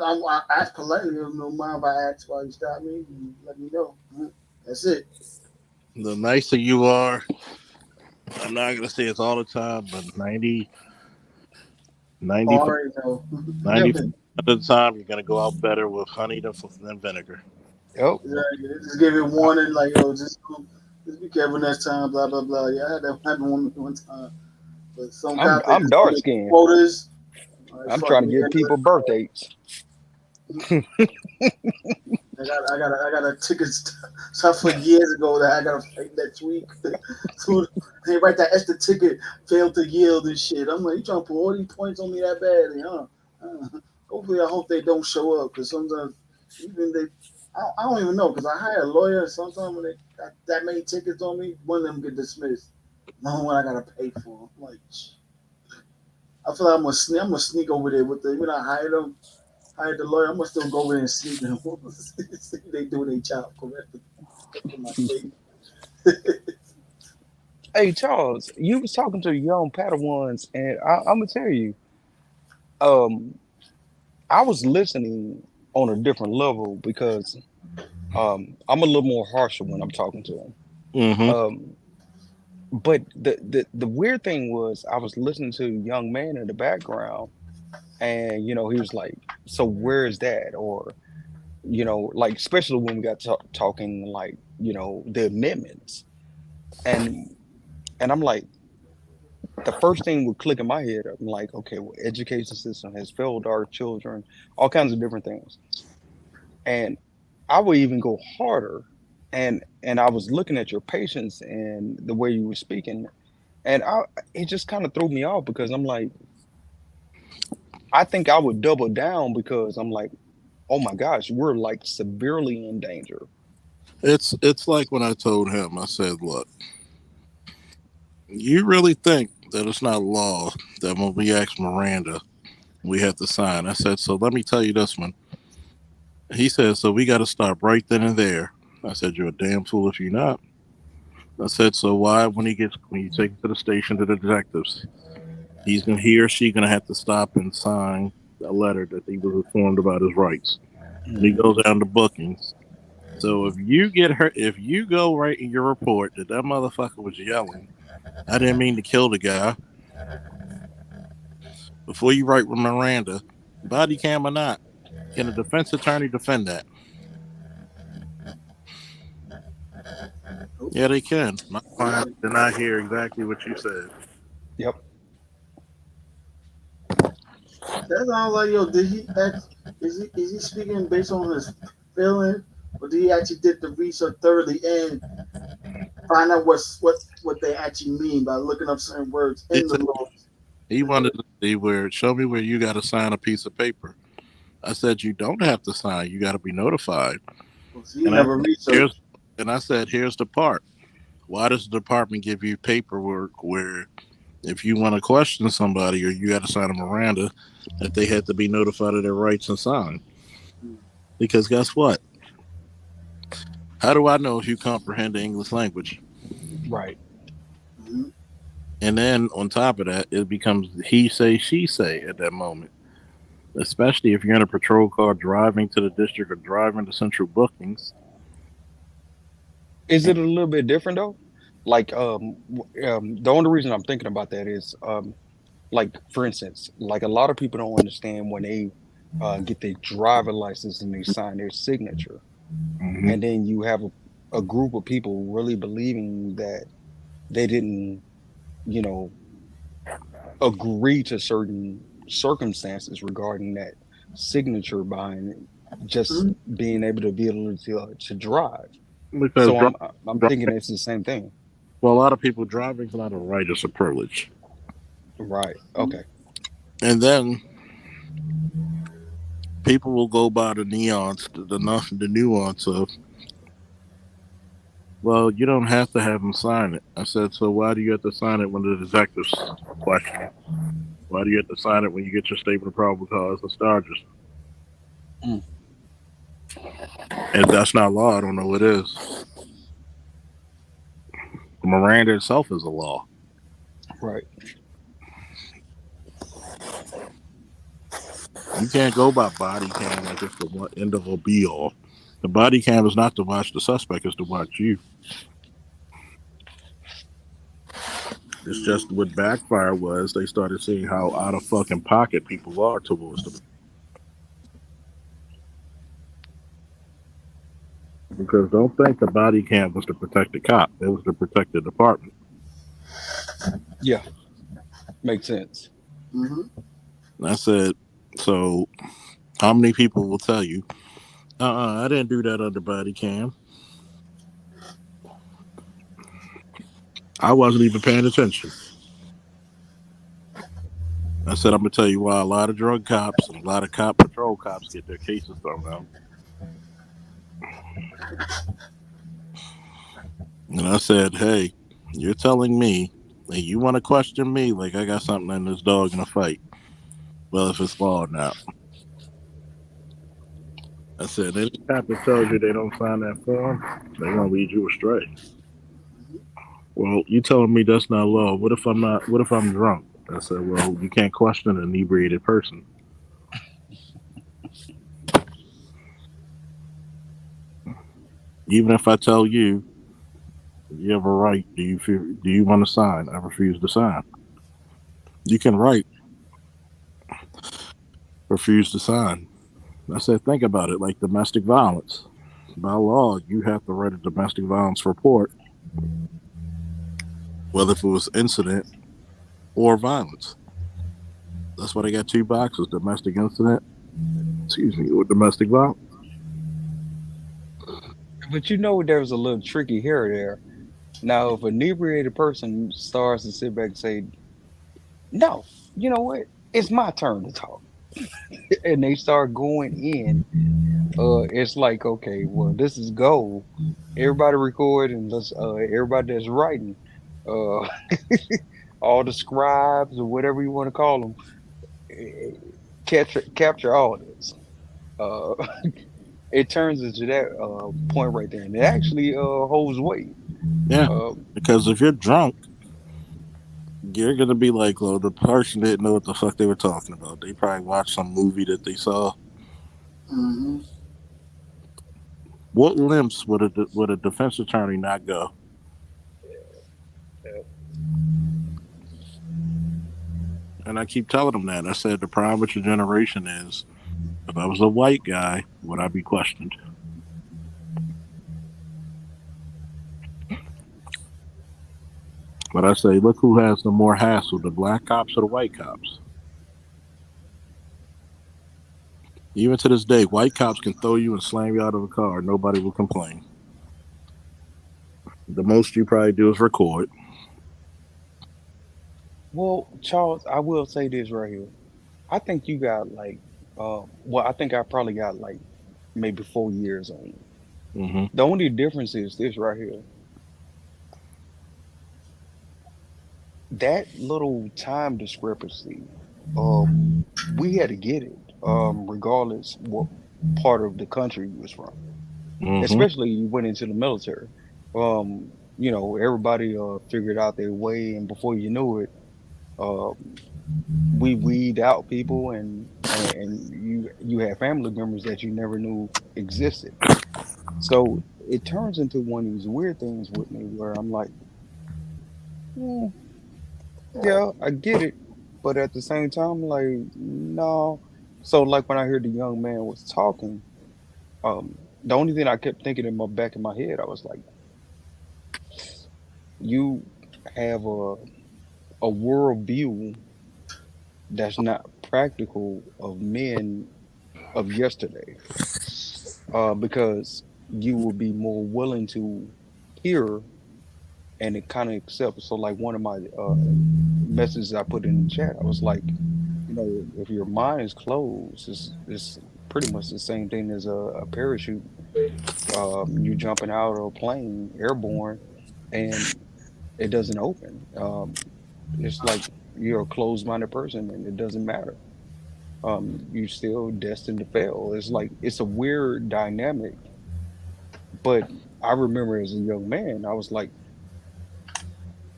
ask politely. No mind if I ask why you stop me. You let me know. That's it. The nicer you are, I'm not going to say it's all the time, but 90 of the time, you're going to go out better with honey than vinegar. Yep. Exactly. Just give you a warning, like, yo, just be careful next time, blah, blah, blah. Yeah, I had that happen one time. But some guys, I'm dark skinned. Quotas. I'm trying to get people birth dates. I got a ticket stuff for years ago that I got to fight next week. So they write that extra ticket, failed to yield and shit. I'm like, you trying to put all these points on me that badly, huh? Hopefully, I hope they don't show up because sometimes even I don't even know because I hire a lawyer. And sometimes when they got that many tickets on me, one of them get dismissed. Another one I gotta pay for. I'm like, I feel like I'm gonna sneak over there with the. When I hired the lawyer, I'm gonna still go over there and sneak them. They do their job correctly. Hey Charles, you was talking to young Padawans, and I'm gonna tell you, I was listening on a different level because I'm a little more harsher when I'm talking to them. Mm-hmm. But the weird thing was I was listening to a young man in the background, and he was like, "So where is that?" Or you know, like especially when we got talking like, you know, the amendments, and I'm like, the first thing would click in my head. I'm like, okay, well, education system has failed our children, all kinds of different things, and I would even go harder, and I was looking at your patience and the way you were speaking, and it just kind of threw me off because I'm like, I think I would double down because I'm like, oh my gosh, we're like severely in danger. It's like when I told him, I said, look, you really think that it's not law that when we ask Miranda, we have to sign? I said, so let me tell you this one. He said, so we got to stop right then and there. I said, you're a damn fool if you're not. I said, so why when you take him to the station to the detectives, he or she gonna have to stop and sign a letter that he was informed about his rights. And he goes down to bookings. So if you go write in your report that motherfucker was yelling, I didn't mean to kill the guy. Before you write with Miranda, body cam or not, can a defense attorney defend that? Yeah, they can. My client did not hear exactly what you said. Yep. That's all like, yo, did he act, is he speaking based on his feeling, or did he actually did the research thoroughly and find out what they actually mean by looking up certain words in the law? He wanted to see show me where you got to sign a piece of paper. I said, you don't have to sign. You got to be notified. Well, so you never researched. And I said, here's the part. Why does the department give you paperwork where if you want to question somebody or you got to sign a Miranda, that they had to be notified of their rights and sign? Because guess what? How do I know if you comprehend the English language? Right. Mm-hmm. And then on top of that, it becomes he say, she say at that moment. Especially if you're in a patrol car driving to the district or driving to central bookings. Is it a little bit different though? Like, the only reason I'm thinking about that is, like, for instance, like a lot of people don't understand when they get their driver license and they sign their signature, and then you have a group of people really believing that they didn't, you know, agree to certain circumstances regarding that signature behind it, just being able to drive. Because so I'm thinking it's the same thing. Well, a lot of people driving is not a right; it's a privilege. Right. Okay. And then people will go by the the nuance of, well, you don't have to have them sign it. I said, so why do you have to sign it when the detectives question it? Why do you have to sign it when you get your statement of probable cause and charges? If that's not law, I don't know what is. Miranda itself is a law. Right. You can't go by body cam like it's the end of a be all. The body cam is not to watch the suspect, it's to watch you. It's just what backfire was, they started seeing how out of fucking pocket people are towards them. Because don't think the body cam was to protect the cop. It was to protect the department. Yeah. Makes sense. Mm-hmm. I said, so how many people will tell you, I didn't do that under body cam. I wasn't even paying attention. I said, I'm going to tell you why a lot of drug cops and a lot of patrol cops get their cases thrown out. And I said, hey, you're telling me that you want to question me like I got something in this dog in a fight. Well, if it's law or not. I said, any cop that tells you they don't sign that form, they're going to lead you astray. Well, you telling me that's not law. What if I'm drunk? I said, well, you can't question an inebriated person. Even if I tell you, you have a right, do you want to sign? I refuse to sign. You can write, refuse to sign. I said, think about it, like domestic violence. By law, you have to write a domestic violence report, whether if it was incident or violence. That's why they got two boxes: domestic incident, or domestic violence. But there's a little tricky here or there. Now, if an inebriated person starts to sit back and say, "No, you know what? It's my turn to talk," and they start going in, it's like, okay, well, this is gold. Everybody record and let's everybody that's writing, uh, all the scribes or whatever you want to call them, capture all this. Uh, it turns into that point right there, and it actually holds weight. Yeah, because if you're drunk, you're gonna be like, well, the person didn't know what the fuck they were talking about. They probably watched some movie that they saw. Mm-hmm. What lengths would a defense attorney not go? And I keep telling them that. I said the problem with your generation is, if I was a white guy, would I be questioned? But I say, look who has the more hassle, the black cops or the white cops? Even to this day, white cops can throw you and slam you out of a car. Nobody will complain. The most you probably do is record. Well, Charles, I will say this right here. I think you got like, I think I probably got like maybe 4 years on you. Mm-hmm. The only difference is this right here. That little time discrepancy, we had to get it, regardless what part of the country you was from. Mm-hmm. Especially you went into the military. Everybody figured out their way, and before you knew it, we weed out people, and you have family members that you never knew existed. So it turns into one of these weird things with me where I'm like, yeah, I get it, but at the same time, like, no. So like when I heard the young man was talking, the only thing I kept thinking in my back of my head, I was like, you have a worldview that's not practical of men of yesterday, because you will be more willing to hear and it kind of accept. So like one of my messages I put in the chat, I was like, if your mind is closed, it's pretty much the same thing as a parachute. You jumping out of a plane, airborne, and it doesn't open. It's like you're a closed-minded person, and it doesn't matter. You're still destined to fail. It's like it's a weird dynamic. But I remember as a young man, I was like,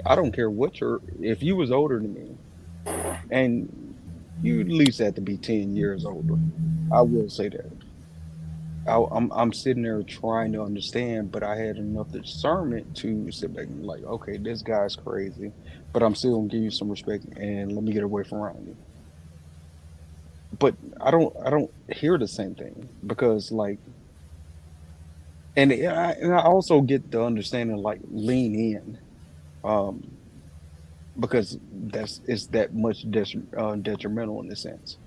I don't care if you was older than me, and you at least had to be 10 years older. I will say that. I'm sitting there trying to understand, but I had enough discernment to sit back and like, okay, this guy's crazy, but I'm still gonna give you some respect and let me get away from around you. But I don't hear the same thing because like, and I also get the understanding like lean in, um, because it's that much detrimental in a sense.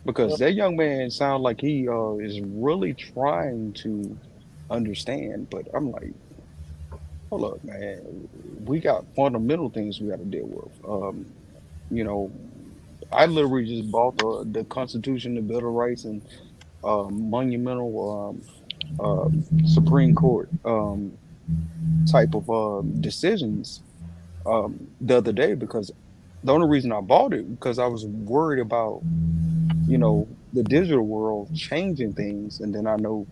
Because that young man sounds like he is really trying to understand, but I'm like, hold up, man. We got fundamental things we got to deal with. You know, I literally just bought the Constitution, the Bill of Rights, and monumental Supreme Court type of decisions the other day because the only reason I bought it because I was worried about the digital world changing things, and then I know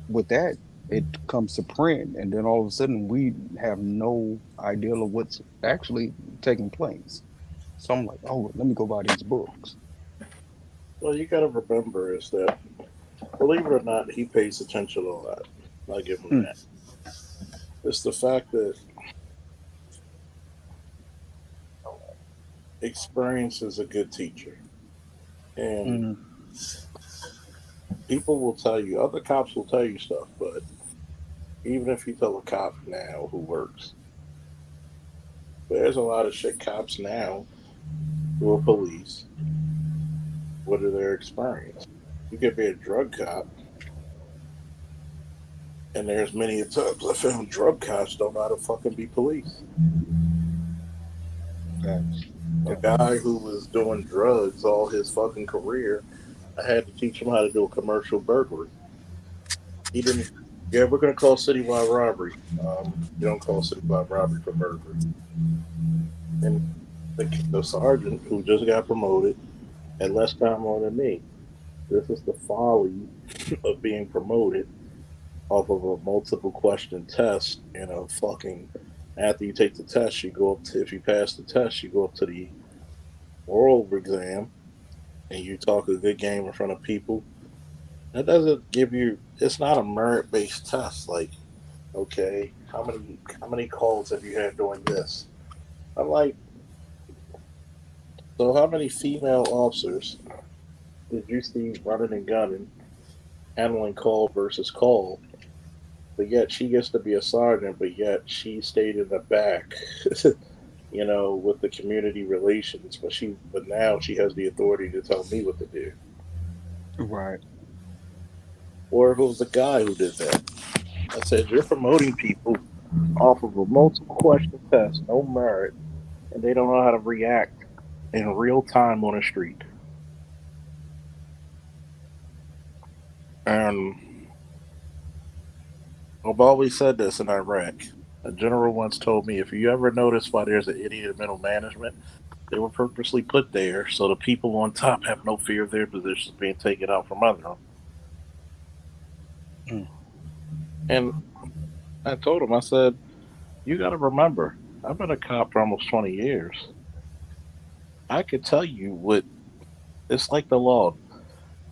with that it comes to print, and then all of a sudden we have no idea of what's actually taking place. So I'm like, oh, let me go buy these books. Well, you got to remember is that, believe it or not, he pays attention to all that. I'll give him that. It's the fact that experience is a good teacher. And people will tell you, other cops will tell you stuff, but even if you tell a cop now who works, there's a lot of shit cops now who are police. What are their experience? You could be a drug cop, and there's many times I found drug cops don't know how to fucking be police. A guy who was doing drugs all his fucking career, I had to teach him how to do a commercial burglary. He didn't. Yeah, we're gonna call citywide robbery. You don't call citywide robbery for burglary. And the sergeant who just got promoted had less time on than me. This is the folly of being promoted off of a multiple question test and a fucking. After you take the test, you go up to, if you pass the test, you go up to the oral exam and you talk a good game in front of people. That doesn't give you, it's not a merit based test. Like, okay, how many calls have you had doing this? I'm like, so how many female officers did you see running and gunning, handling call versus call? But yet she gets to be a sergeant, but yet she stayed in the back, you know, with the community relations. But now she has the authority to tell me what to do. Right. Or if it was the guy who did that, I said, you're promoting people off of a multiple question test, no merit, and they don't know how to react in real time on the street. And I've always said this in Iraq. A general once told me, if you ever notice why there's an idiot in middle management, they were purposely put there so the people on top have no fear of their positions being taken out from under them. And I told him, I said, you got to remember, I've been a cop for almost 20 years. I could tell you what, it's like the law.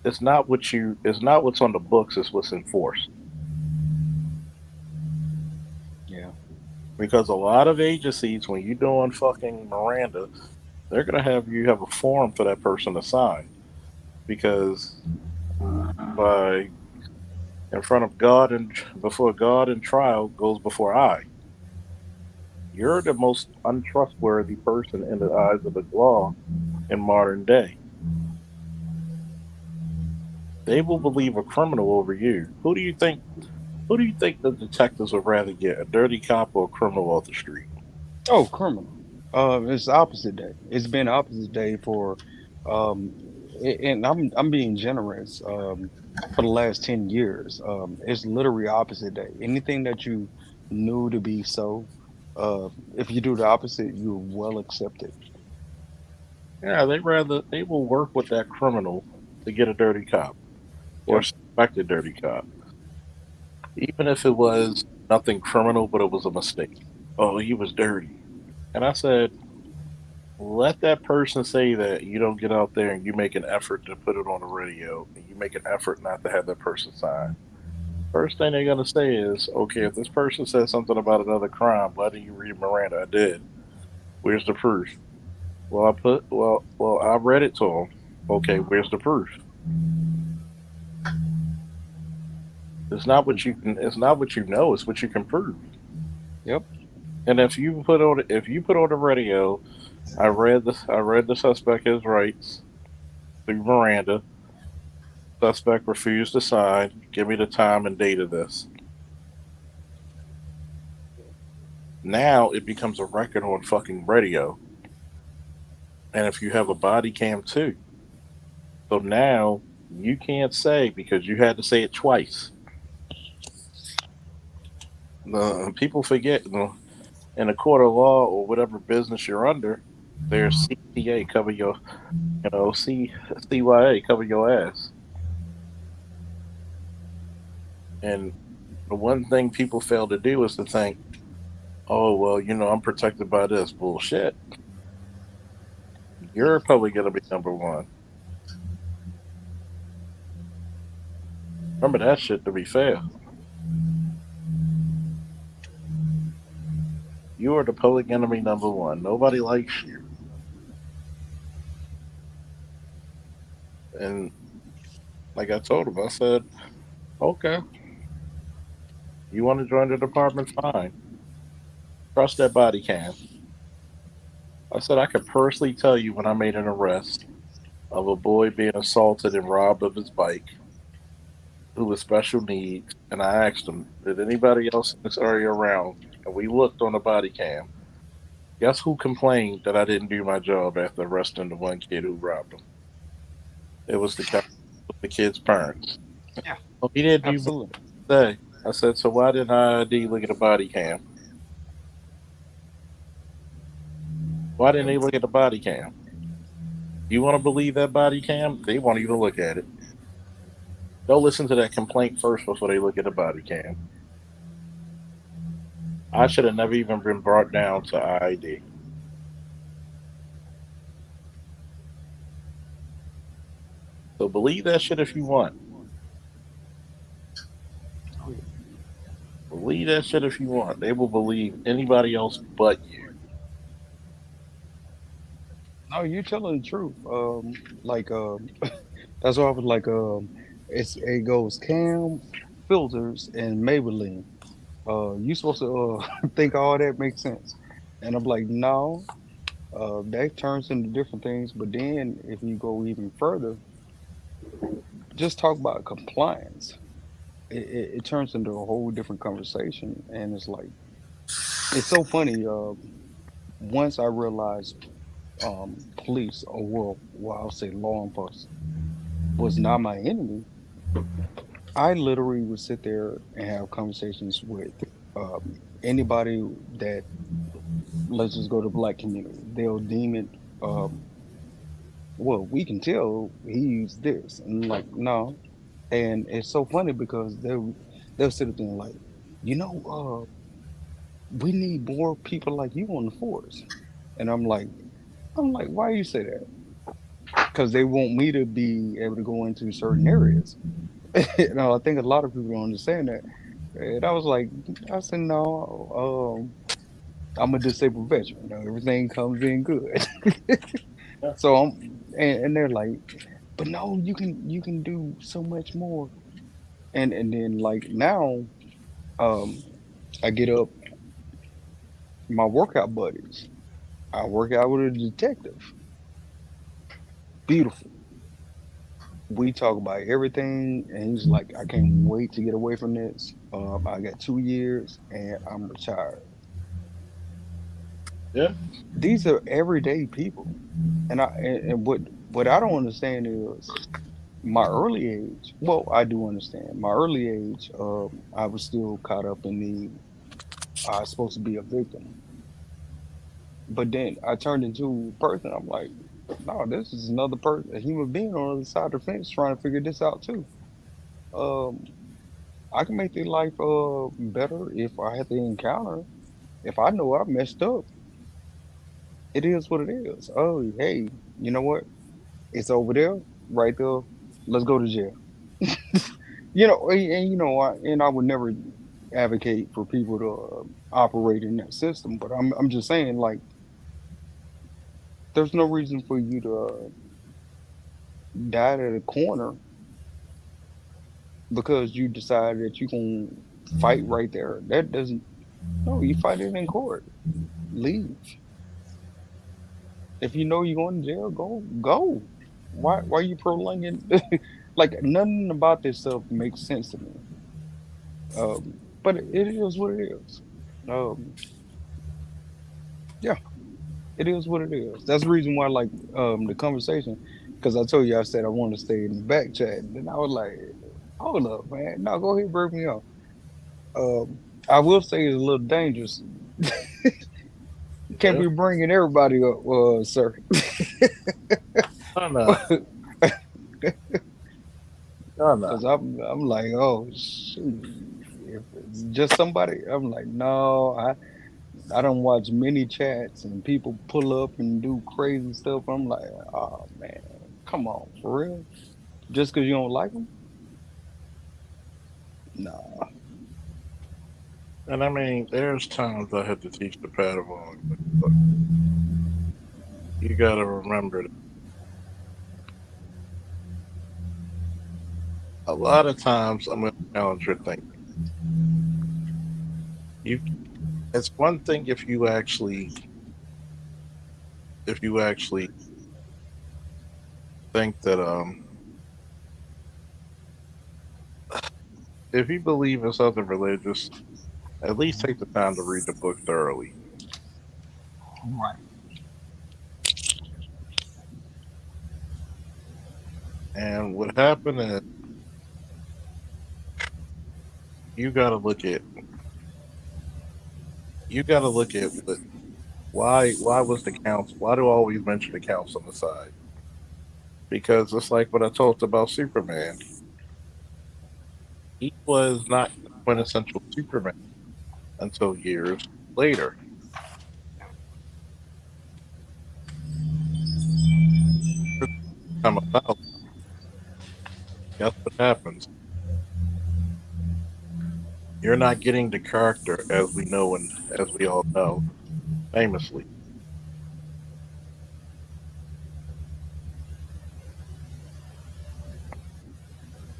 It's not what's on the books, it's what's enforced. Yeah. Because a lot of agencies, when you're doing fucking Miranda, they're going to have you have a form for that person to sign. Because in front of God and before God and trial goes before I. You're the most untrustworthy person in the eyes of the law in modern day. They will believe a criminal over you. Who do you think the detectives would rather get, a dirty cop or a criminal off the street? Oh, criminal. It's the opposite day. It's been the opposite day for, and I'm being generous. For the last 10 years, it's literally opposite day. Anything that you knew to be so, if you do the opposite, you're well accepted. Yeah, they will work with that criminal to get a dirty cop or suspected dirty cop. Even if it was nothing criminal, but it was a mistake. Oh, he was dirty. And I said, let that person say that you don't get out there and you make an effort to put it on the radio and you make an effort not to have that person sign. First thing they're going to say is, okay, if this person says something about another crime, why didn't you read Miranda? I did. Where's the proof? Well, I read it to them. Okay, where's the proof? It's not what you know, it's what you can prove. Yep. And if you put on the radio, I read the suspect his rights through Miranda. Suspect refused to sign. Give me the time and date of this. Now it becomes a record on fucking radio. And if you have a body cam too. So now you can't say, because you had to say it twice. People forget, in a court of law or whatever business you're under, there's CTA cover your, CYA cover your ass. And the one thing people fail to do is to think, oh, well, I'm protected by this bullshit. You're probably going to be number one. Remember that shit to be fair. You are the public enemy number one. Nobody likes you. And Like I told him, I said, okay, you want to join the department? Fine. Trust that body cam. I said, I could personally tell you when I made an arrest of a boy being assaulted and robbed of his bike who was special needs. And I asked him, did anybody else in this area around? And we looked on the body cam. Guess who complained that I didn't do my job after arresting the one kid who robbed him? It was the kid's parents. Yeah, Well, he didn't do absolutely. say. I said, so why didn't ID look at the body cam? Why didn't they look at the body cam? You want to believe that body cam? They won't even look at it. They'll listen to that complaint first before they look at the body cam. I should have never even been brought down to ID. So believe that shit if you want. Believe that shit if you want. They will believe anybody else but you. No, you're telling the truth. That's why I was like, it goes Cam, filters, and Maybelline. You supposed to think all that makes sense, and I'm like, no. That turns into different things. But then, if you go even further, just talk about compliance. It turns into a whole different conversation, and it's like, it's so funny. Once I realized police, or well, I'll say law enforcement, was not my enemy, I literally would sit there and have conversations with anybody that, let's just go to black community. They'll deem it, well, we can tell he's this, and I'm like, no. And it's so funny because they'll sit there and like, you know, we need more people like you on the force. And I'm like, why you say that? Because they want me to be able to go into certain areas. I think a lot of people don't understand that. And I said, no, I'm a disabled veteran. Everything comes in good. So and they're like, but no, you can do so much more. And then like now, um, I get up my workout buddies. I work out with a detective. Beautiful. We talk about everything, and he's like, I can't wait to get away from this. I got 2 years, and I'm retired. Yeah. These are everyday people, and what I don't understand is my early age. Well, I do understand my early age. I was still caught up in the I was supposed to be a victim, but then I turned into a person. I'm like, no, this is another person, a human being on the other side of the fence trying to figure this out too. Um, I can make their life better if I have to encounter. If I know I messed up, it is what it is. Oh, hey, you know what? It's over there, right there. Let's go to jail. And I would never advocate for people to operate in that system, but I'm just saying, like, there's no reason for you to die at a corner because you decide that you can fight right there. That doesn't. No, you fight it in court. Leave. If you know you're going to jail, go. Why are you prolonging? Like nothing about this stuff makes sense to me. But it is what it is. Um, yeah, it is what it is. That's the reason why I like the conversation, because I told you I said I want to stay in the back chat, and then I was like, hold up, man. No, go ahead, break me off. I will say it's a little dangerous. Can't be bringing everybody up, sir. I know. Because I'm like, oh shoot, if it's just somebody, I'm like, no, I don't watch many chats and people pull up and do crazy stuff. I'm like, oh man, come on, for real? Just because you don't like them? Nah. And I mean, there's times I had to teach the Padawan. But you got to remember that a lot of times I'm going to challenge your thinking. It's one thing if you actually think that if you believe in something religious, at least take the time to read the book thoroughly. Right. And what happened is you got to look at what why was the council, why do I always mention the council on the side? Because it's like what I talked about Superman. He was not quintessential Superman until years later. Come about, guess what happens? You're not getting the character as we know and as we all know, famously.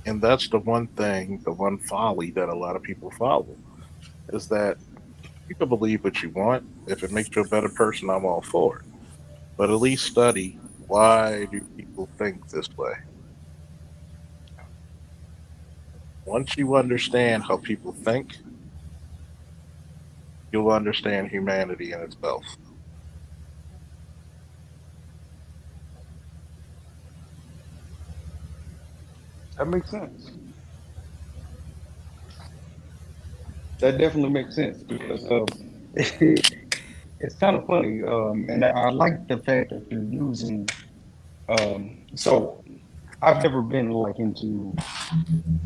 And that's the one thing, the one folly that a lot of people follow is that you can believe what you want. If it makes you a better person, I'm all for it. But at least study, why do people think this way? Once you understand how people think, you'll understand humanity in itself. That makes sense. That definitely makes sense because it's kind of funny, and I like the fact that you're using. So I've never been like into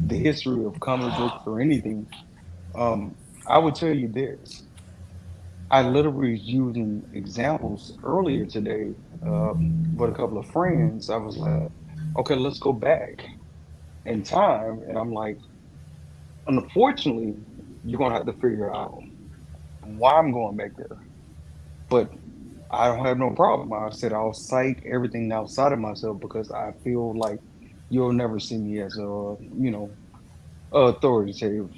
the history of comic books or anything. Um, I would tell you this. I literally was using examples earlier today with a couple of friends. I was like, okay, let's go back in time. And I'm like, unfortunately, you're going to have to figure out why I'm going back there. But I don't have no problem. I said I'll cite everything outside of myself because I feel like you'll never see me as a, authoritative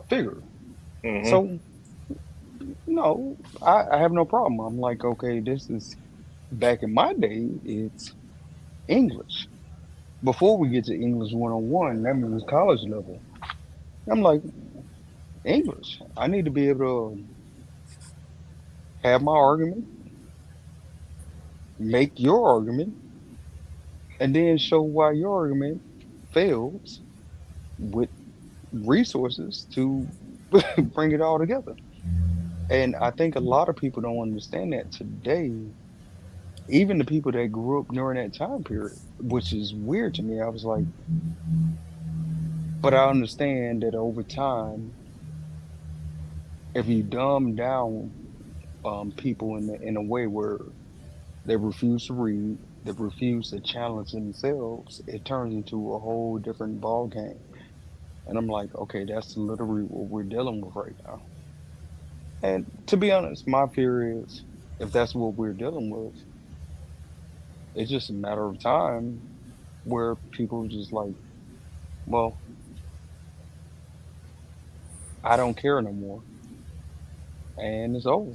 figure. Mm-hmm. So, no, I have no problem. I'm like, okay, this is back in my day, it's English. Before we get to English 101, that means college level. I'm like, English. I need to be able to have my argument, make your argument, and then show why your argument fails with resources to bring it all together. And I think a lot of people don't understand that today. Even the people that grew up during that time period, which is weird to me. I was like, but I understand that over time, if you dumb down people in a way where they refuse to read, they refuse to challenge themselves, it turns into a whole different ball game. And I'm like, okay, that's literally what we're dealing with right now. And to be honest, my fear is if that's what we're dealing with, it's just a matter of time where people just like, well, I don't care no more, and it's over.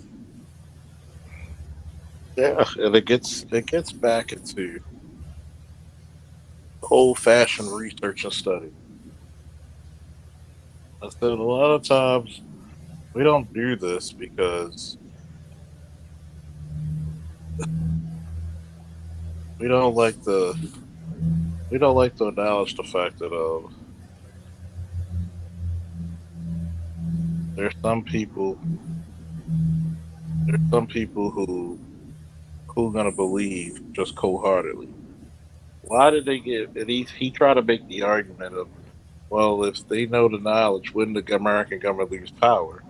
Yeah, and it gets back into old fashioned research and study. I said a lot of times we don't do this because we don't like the we don't like to acknowledge the fact that there's some people who gonna believe just cold heartedly. Why did they get? And he tried to make the argument of, well, if they know the knowledge, wouldn't the American government lose power?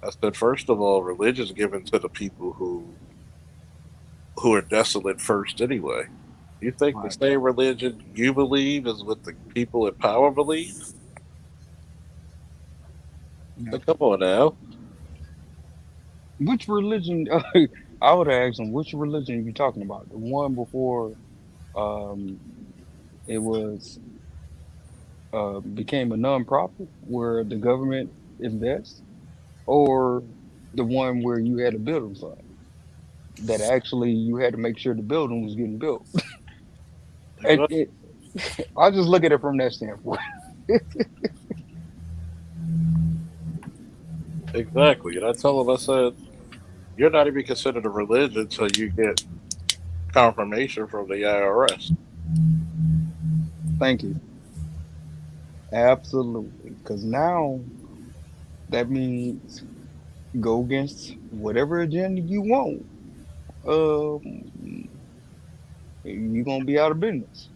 I said, first of all, religion is given to the people who are desolate first anyway. You think the Right. same religion you believe is what the people in power believe? Yeah. So come on now. Which religion? I would ask them, which religion are you talking about? The one before um, it was became a nonprofit where the government invests, or the one where you had a building fund that actually you had to make sure the building was getting built. And I just look at it from that standpoint. Exactly. And I tell them, I said, you're not even considered a religion until you get confirmation from the IRS. Thank you. Absolutely. Because now that means go against whatever agenda you want. You're going to be out of business.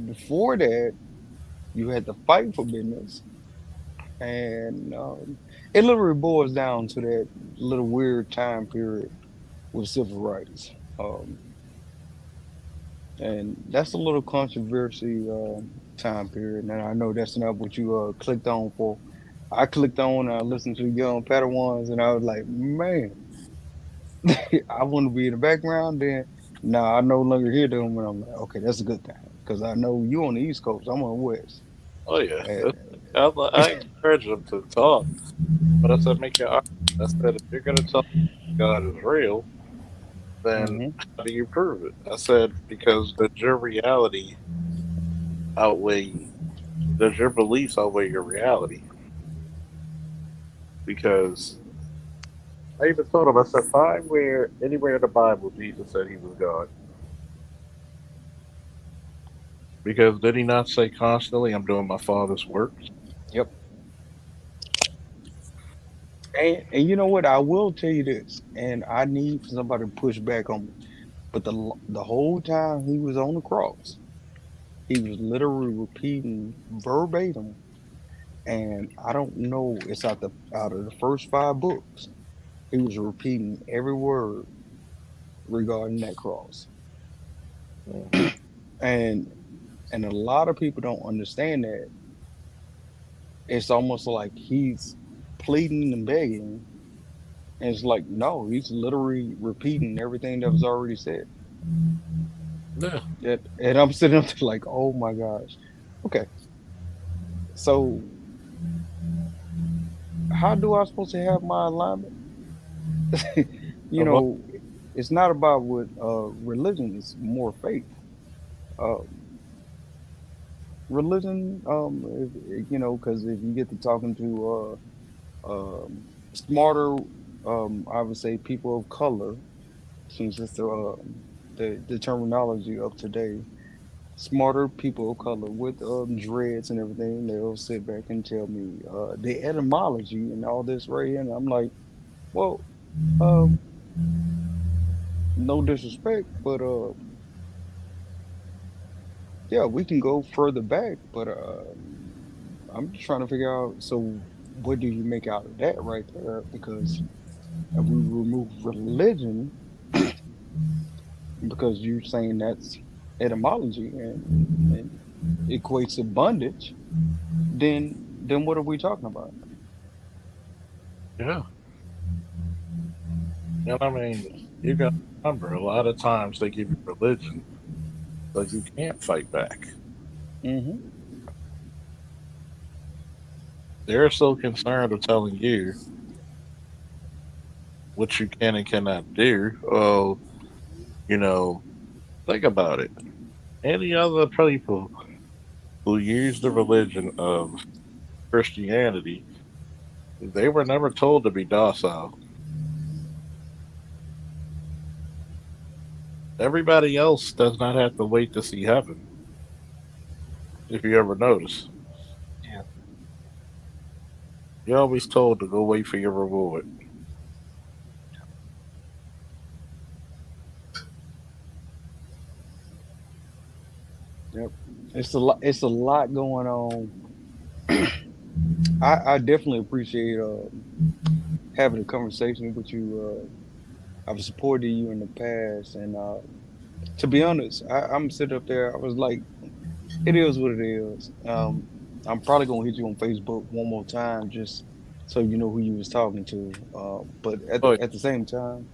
Before that, you had to fight for business. And it literally boils down to that little weird time period with civil rights. And that's a little controversy time period. And I know that's not what you clicked on for. I clicked on, I listened to Young Padawans, and I was like, man, I want to be in the background. Then, I no longer hear them. And I'm like, okay, that's a good thing. Because I know you on the East Coast, I'm on the West. Oh, yeah. I encourage them to talk. But I said, make your argument. I said, if you're going to tell God is real, then how do you prove it? I said, because does your reality does your beliefs outweigh your reality? Because I even told him, I said, find anywhere in the Bible Jesus said he was God. Because did he not say constantly, I'm doing my Father's work? Yep. And you know what? I will tell you this, and I need somebody to push back on me. But the whole time he was on the cross, he was literally repeating verbatim. And I don't know, it's out of the first 5 books, he was repeating every word regarding that cross. And a lot of people don't understand that. It's almost like he's pleading and begging. And it's like, no, he's literally repeating everything that was already said. Yeah. And I'm sitting up there like, oh my gosh. Okay. So how do I supposed to have my alignment? It's not about what religion, it's more faith. Religion, because if you get to talking to smarter, I would say people of color, since it's the terminology of today, smarter people of color with dreads and everything, they'll sit back and tell me the etymology and all this right here. And I'm like, well, no disrespect, but yeah, we can go further back, but I'm just trying to figure out, so what do you make out of that right there? Because if we remove religion, because you're saying that's etymology and equates to bondage, then what are we talking about? Yeah. And I mean, you got to remember, a lot of times they give you religion, but you can't fight back. They're so concerned of telling you what you can and cannot do. Oh, think about it. Any other people who use the religion of Christianity, they were never told to be docile. Everybody else does not have to wait to see heaven. If you ever notice. Yeah. You're always told to go wait for your reward. Yep. It's a lot going on. I definitely appreciate having a conversation with you. I've supported you in the past, and to be honest, I'm sitting up there. I was like, it is what it is. I'm probably gonna hit you on Facebook one more time just so you know who you was talking to. But at the same time,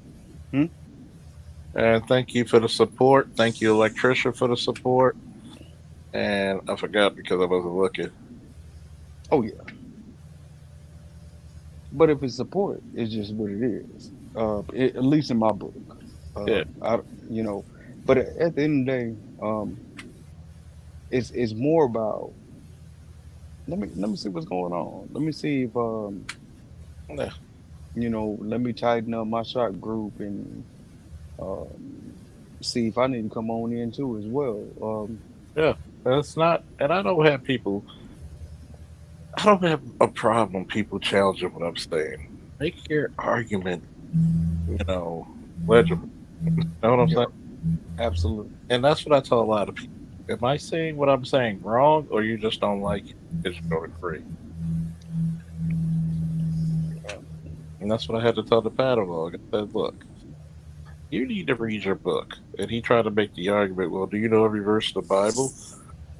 And thank you for the support. Thank you, Electrician, for the support. and I forgot because I wasn't looking. Oh yeah. But if it's support, it's just what it is. At least in my book. Yeah, I, you know, but at the end of the day, it's more about let me see what's going on. Let me see if yeah, let me tighten up my shot group and um see if I need to come on in too as well. yeah. That's not, and I don't have people. I don't have a problem people challenging what I'm saying. Make your argument, you know, legible. You know what I'm Yeah, saying? absolutely. And that's what I tell a lot of people. Am I saying what I'm saying wrong, or you just don't like it because you don't agree? And that's what I had to tell the paddlewog. I said, look, you need to read your book. And he tried to make the argument, well, do you know every verse of the Bible?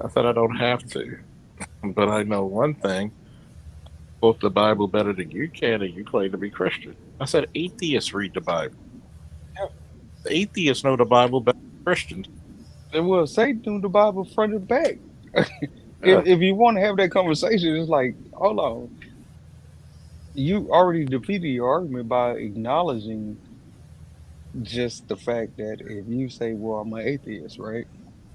I said, I don't have to. But I know one thing, quote the Bible better than you can, and you claim to be Christian. I said, atheists read the Bible. The atheists know the Bible better than Christians. And well, Satan knew the Bible front and back. Yeah. If you want to have that conversation, it's like, hold on, you already defeated your argument by acknowledging just the fact that if you say, "Well, I'm an atheist," right?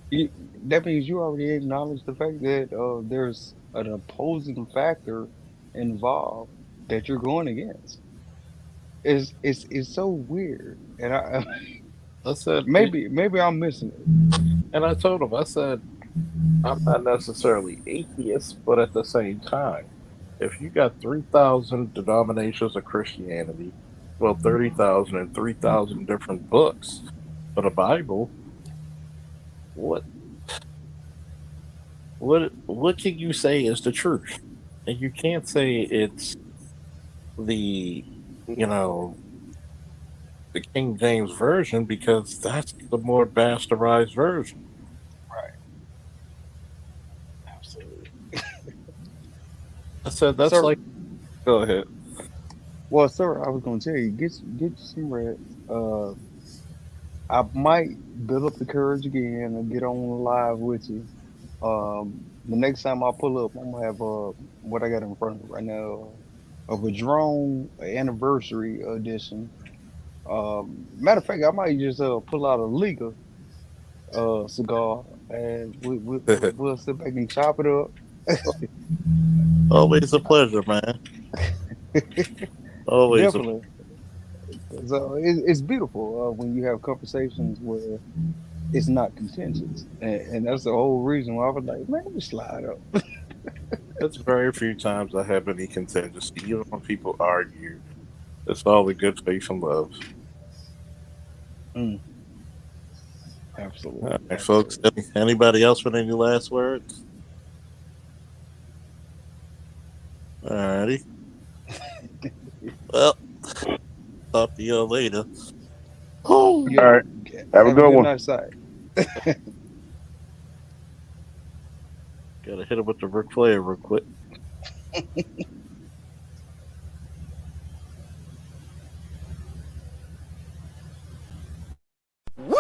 You, that means you already acknowledge the fact that there's an opposing factor involved that you're going against. It's so weird, and I I said, maybe I'm missing it. and I told him, I said, I'm not necessarily atheist, but at the same time, if you got 3,000 denominations of Christianity, well, 30,000 and 3,000 different books for the Bible, what what can you say is the truth? And you can't say it's the you know the King James version because that's the more bastardized version. Right. Absolutely. I said that's Sir, like go ahead. well, sir, I was gonna tell you, get you some rest. I might build up the courage again and get on live with you. The next time I pull up, I'm gonna have what I got in front of me right now, a Padron anniversary edition. Matter of fact, I might just pull out a Liga cigar and we'll sit back and chop it up. Always a pleasure, man. Always a Definitely. So it's beautiful when you have conversations where it's not contentious, and that's the whole reason why I was like, man, let me slide up. It's very few times I have any contingency. Even when people argue, it's all in good faith and love. Mm, absolutely, All right, folks. absolutely. Anybody else with any last words? All righty. Well, talk to y'all later. All right. Have a Have a good good one. night, side. Gotta hit him with the Ric Flair real quick. Woo!